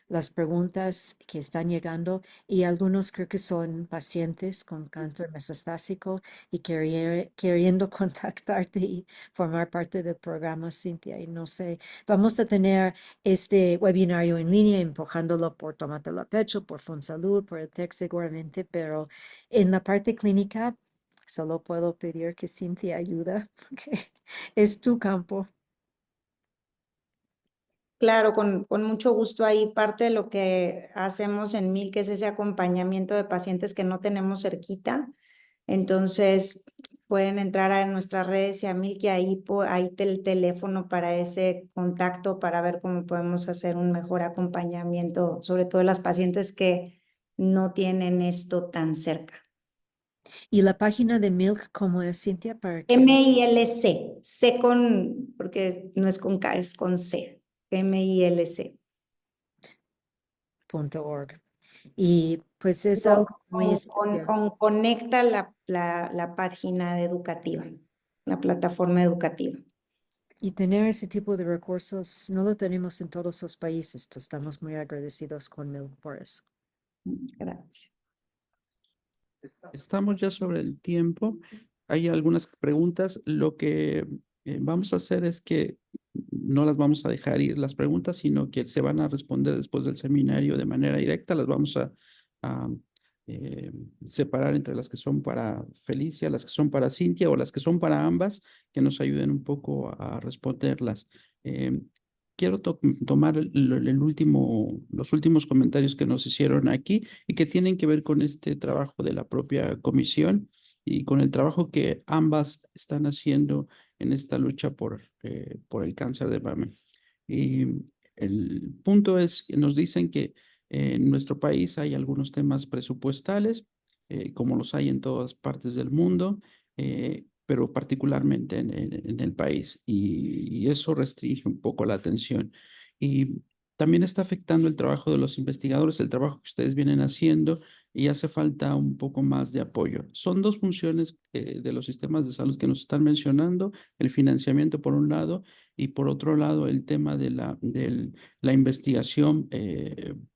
[SPEAKER 2] las preguntas que están llegando, y algunos creo que son pacientes con cáncer metastásico y queriendo contactarte y formar parte del programa, Cintia. Y no sé, vamos a tener este webinario en línea, empujándolo por Tómatelo a Pecho, por FunSalud, por el TEC seguramente, pero en la parte clínica solo puedo pedir que Cintia ayuda, porque es tu campo.
[SPEAKER 3] Claro, con mucho gusto. Ahí parte de lo que hacemos en MIL, que es ese acompañamiento de pacientes que no tenemos cerquita. Entonces, pueden entrar a nuestras redes y a MIL, que ahí el teléfono para ese contacto, para ver cómo podemos hacer un mejor acompañamiento, sobre todo las pacientes que no tienen esto tan cerca.
[SPEAKER 2] Y la página de Milk, ¿cómo es, Cintia? Para que...
[SPEAKER 3] MILC, porque no es con K, es con C. MILC.org.
[SPEAKER 2] Y pues es algo muy especial.
[SPEAKER 3] Conecta la página educativa, la plataforma educativa.
[SPEAKER 2] Y tener ese tipo de recursos no lo tenemos en todos los países. Estamos muy agradecidos con Milk por eso.
[SPEAKER 3] Gracias.
[SPEAKER 4] Estamos ya sobre el tiempo. Hay algunas preguntas. Lo que vamos a hacer es que no las vamos a dejar ir las preguntas, sino que se van a responder después del seminario de manera directa. Las vamos a, separar entre las que son para Felicia, las que son para Cintia o las que son para ambas, que nos ayuden un poco a responderlas. Quiero tomar los últimos comentarios que nos hicieron aquí y que tienen que ver con este trabajo de la propia comisión y con el trabajo que ambas están haciendo en esta lucha por el cáncer de mama. Y el punto es que nos dicen que en nuestro país hay algunos temas presupuestales como los hay en todas partes del mundo, pero particularmente en el país, y eso restringe un poco la atención. Y también está afectando el trabajo de los investigadores, el trabajo que ustedes vienen haciendo, y hace falta un poco más de apoyo. Son dos funciones de los sistemas de salud que nos están mencionando: el financiamiento por un lado, y por otro lado el tema de la investigación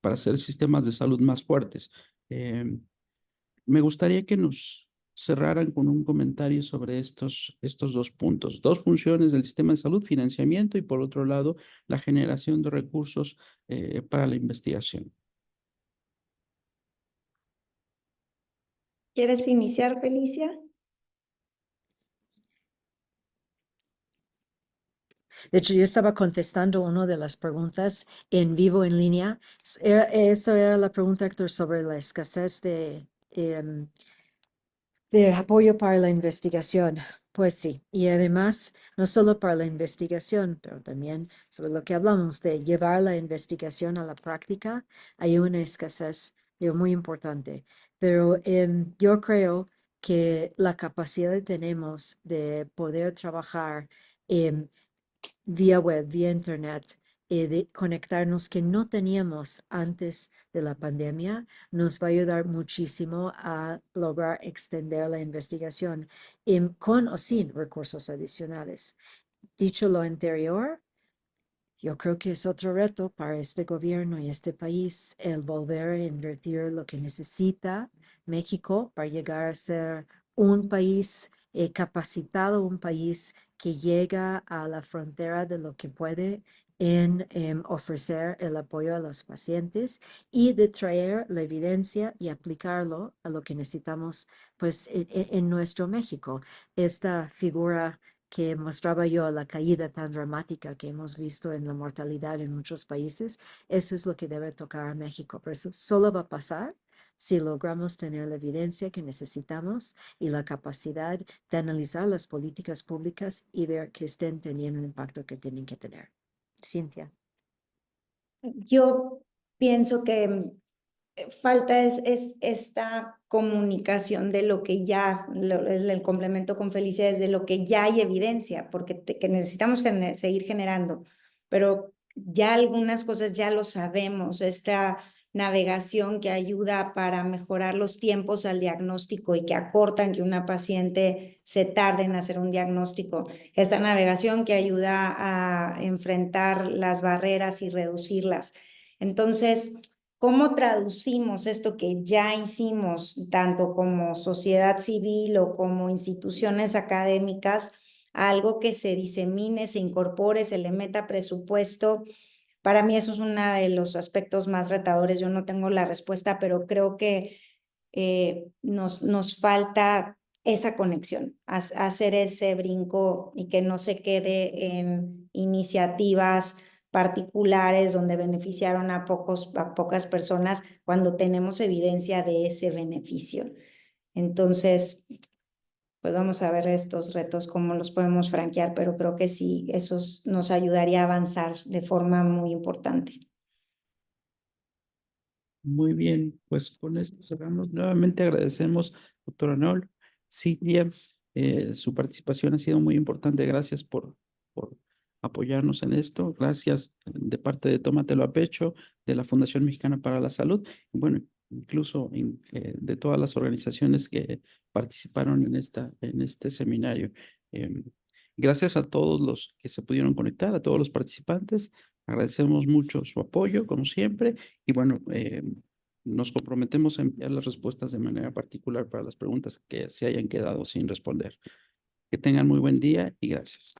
[SPEAKER 4] para hacer sistemas de salud más fuertes. Me gustaría que nos cerraran con un comentario sobre estos dos puntos. Dos funciones del sistema de salud: financiamiento, y por otro lado, la generación de recursos para la investigación.
[SPEAKER 3] ¿Quieres iniciar, Felicia?
[SPEAKER 2] De hecho, yo estaba contestando una de las preguntas en vivo, en línea. Esta era la pregunta, Héctor, sobre la escasez de apoyo para la investigación. Pues sí, y además, no solo para la investigación, pero también sobre lo que hablamos de llevar la investigación a la práctica, hay una escasez muy importante. Pero yo creo que la capacidad que tenemos de poder trabajar vía web, vía internet, de conectarnos que no teníamos antes de la pandemia, nos va a ayudar muchísimo a lograr extender la investigación con o sin recursos adicionales. Dicho lo anterior, yo creo que es otro reto para este gobierno y este país el volver a invertir lo que necesita México para llegar a ser un país capacitado, un país que llega a la frontera de lo que puede en ofrecer el apoyo a los pacientes y de traer la evidencia y aplicarlo a lo que necesitamos pues en nuestro México. Esta figura que mostraba yo la caída tan dramática que hemos visto en la mortalidad en muchos países, eso es lo que debe tocar a México. Pero eso solo va a pasar si logramos tener la evidencia que necesitamos y la capacidad de analizar las políticas públicas y ver que estén teniendo el impacto que tienen que tener. Cintia.
[SPEAKER 3] Yo pienso que falta es esta comunicación de lo que ya, es el complemento con Felicia, es de lo que ya hay evidencia, porque que necesitamos seguir generando, pero ya algunas cosas ya lo sabemos, esta navegación que ayuda para mejorar los tiempos al diagnóstico y que acortan que una paciente se tarde en hacer un diagnóstico, esta navegación que ayuda a enfrentar las barreras y reducirlas. Entonces, ¿cómo traducimos esto que ya hicimos, tanto como sociedad civil o como instituciones académicas, a algo que se disemine, se incorpore, se le meta presupuesto? Para mí eso es uno de los aspectos más retadores. Yo no tengo la respuesta, pero creo que nos falta esa conexión, hacer ese brinco y que no se quede en iniciativas particulares donde beneficiaron a pocas personas cuando tenemos evidencia de ese beneficio. Entonces, pues vamos a ver estos retos, cómo los podemos franquear, pero creo que sí, eso nos ayudaría a avanzar de forma muy importante.
[SPEAKER 4] Muy bien, pues con esto cerramos. Nuevamente agradecemos, doctora Nol. Cintia, su participación ha sido muy importante. Gracias por apoyarnos en esto. Gracias de parte de Tómatelo a Pecho, de la Fundación Mexicana para la Salud, y bueno, incluso de todas las organizaciones que participaron en este seminario. Gracias a todos los que se pudieron conectar, a todos los participantes. Agradecemos mucho su apoyo, como siempre, y bueno, nos comprometemos a enviar las respuestas de manera particular para las preguntas que se hayan quedado sin responder. Que tengan muy buen día y gracias.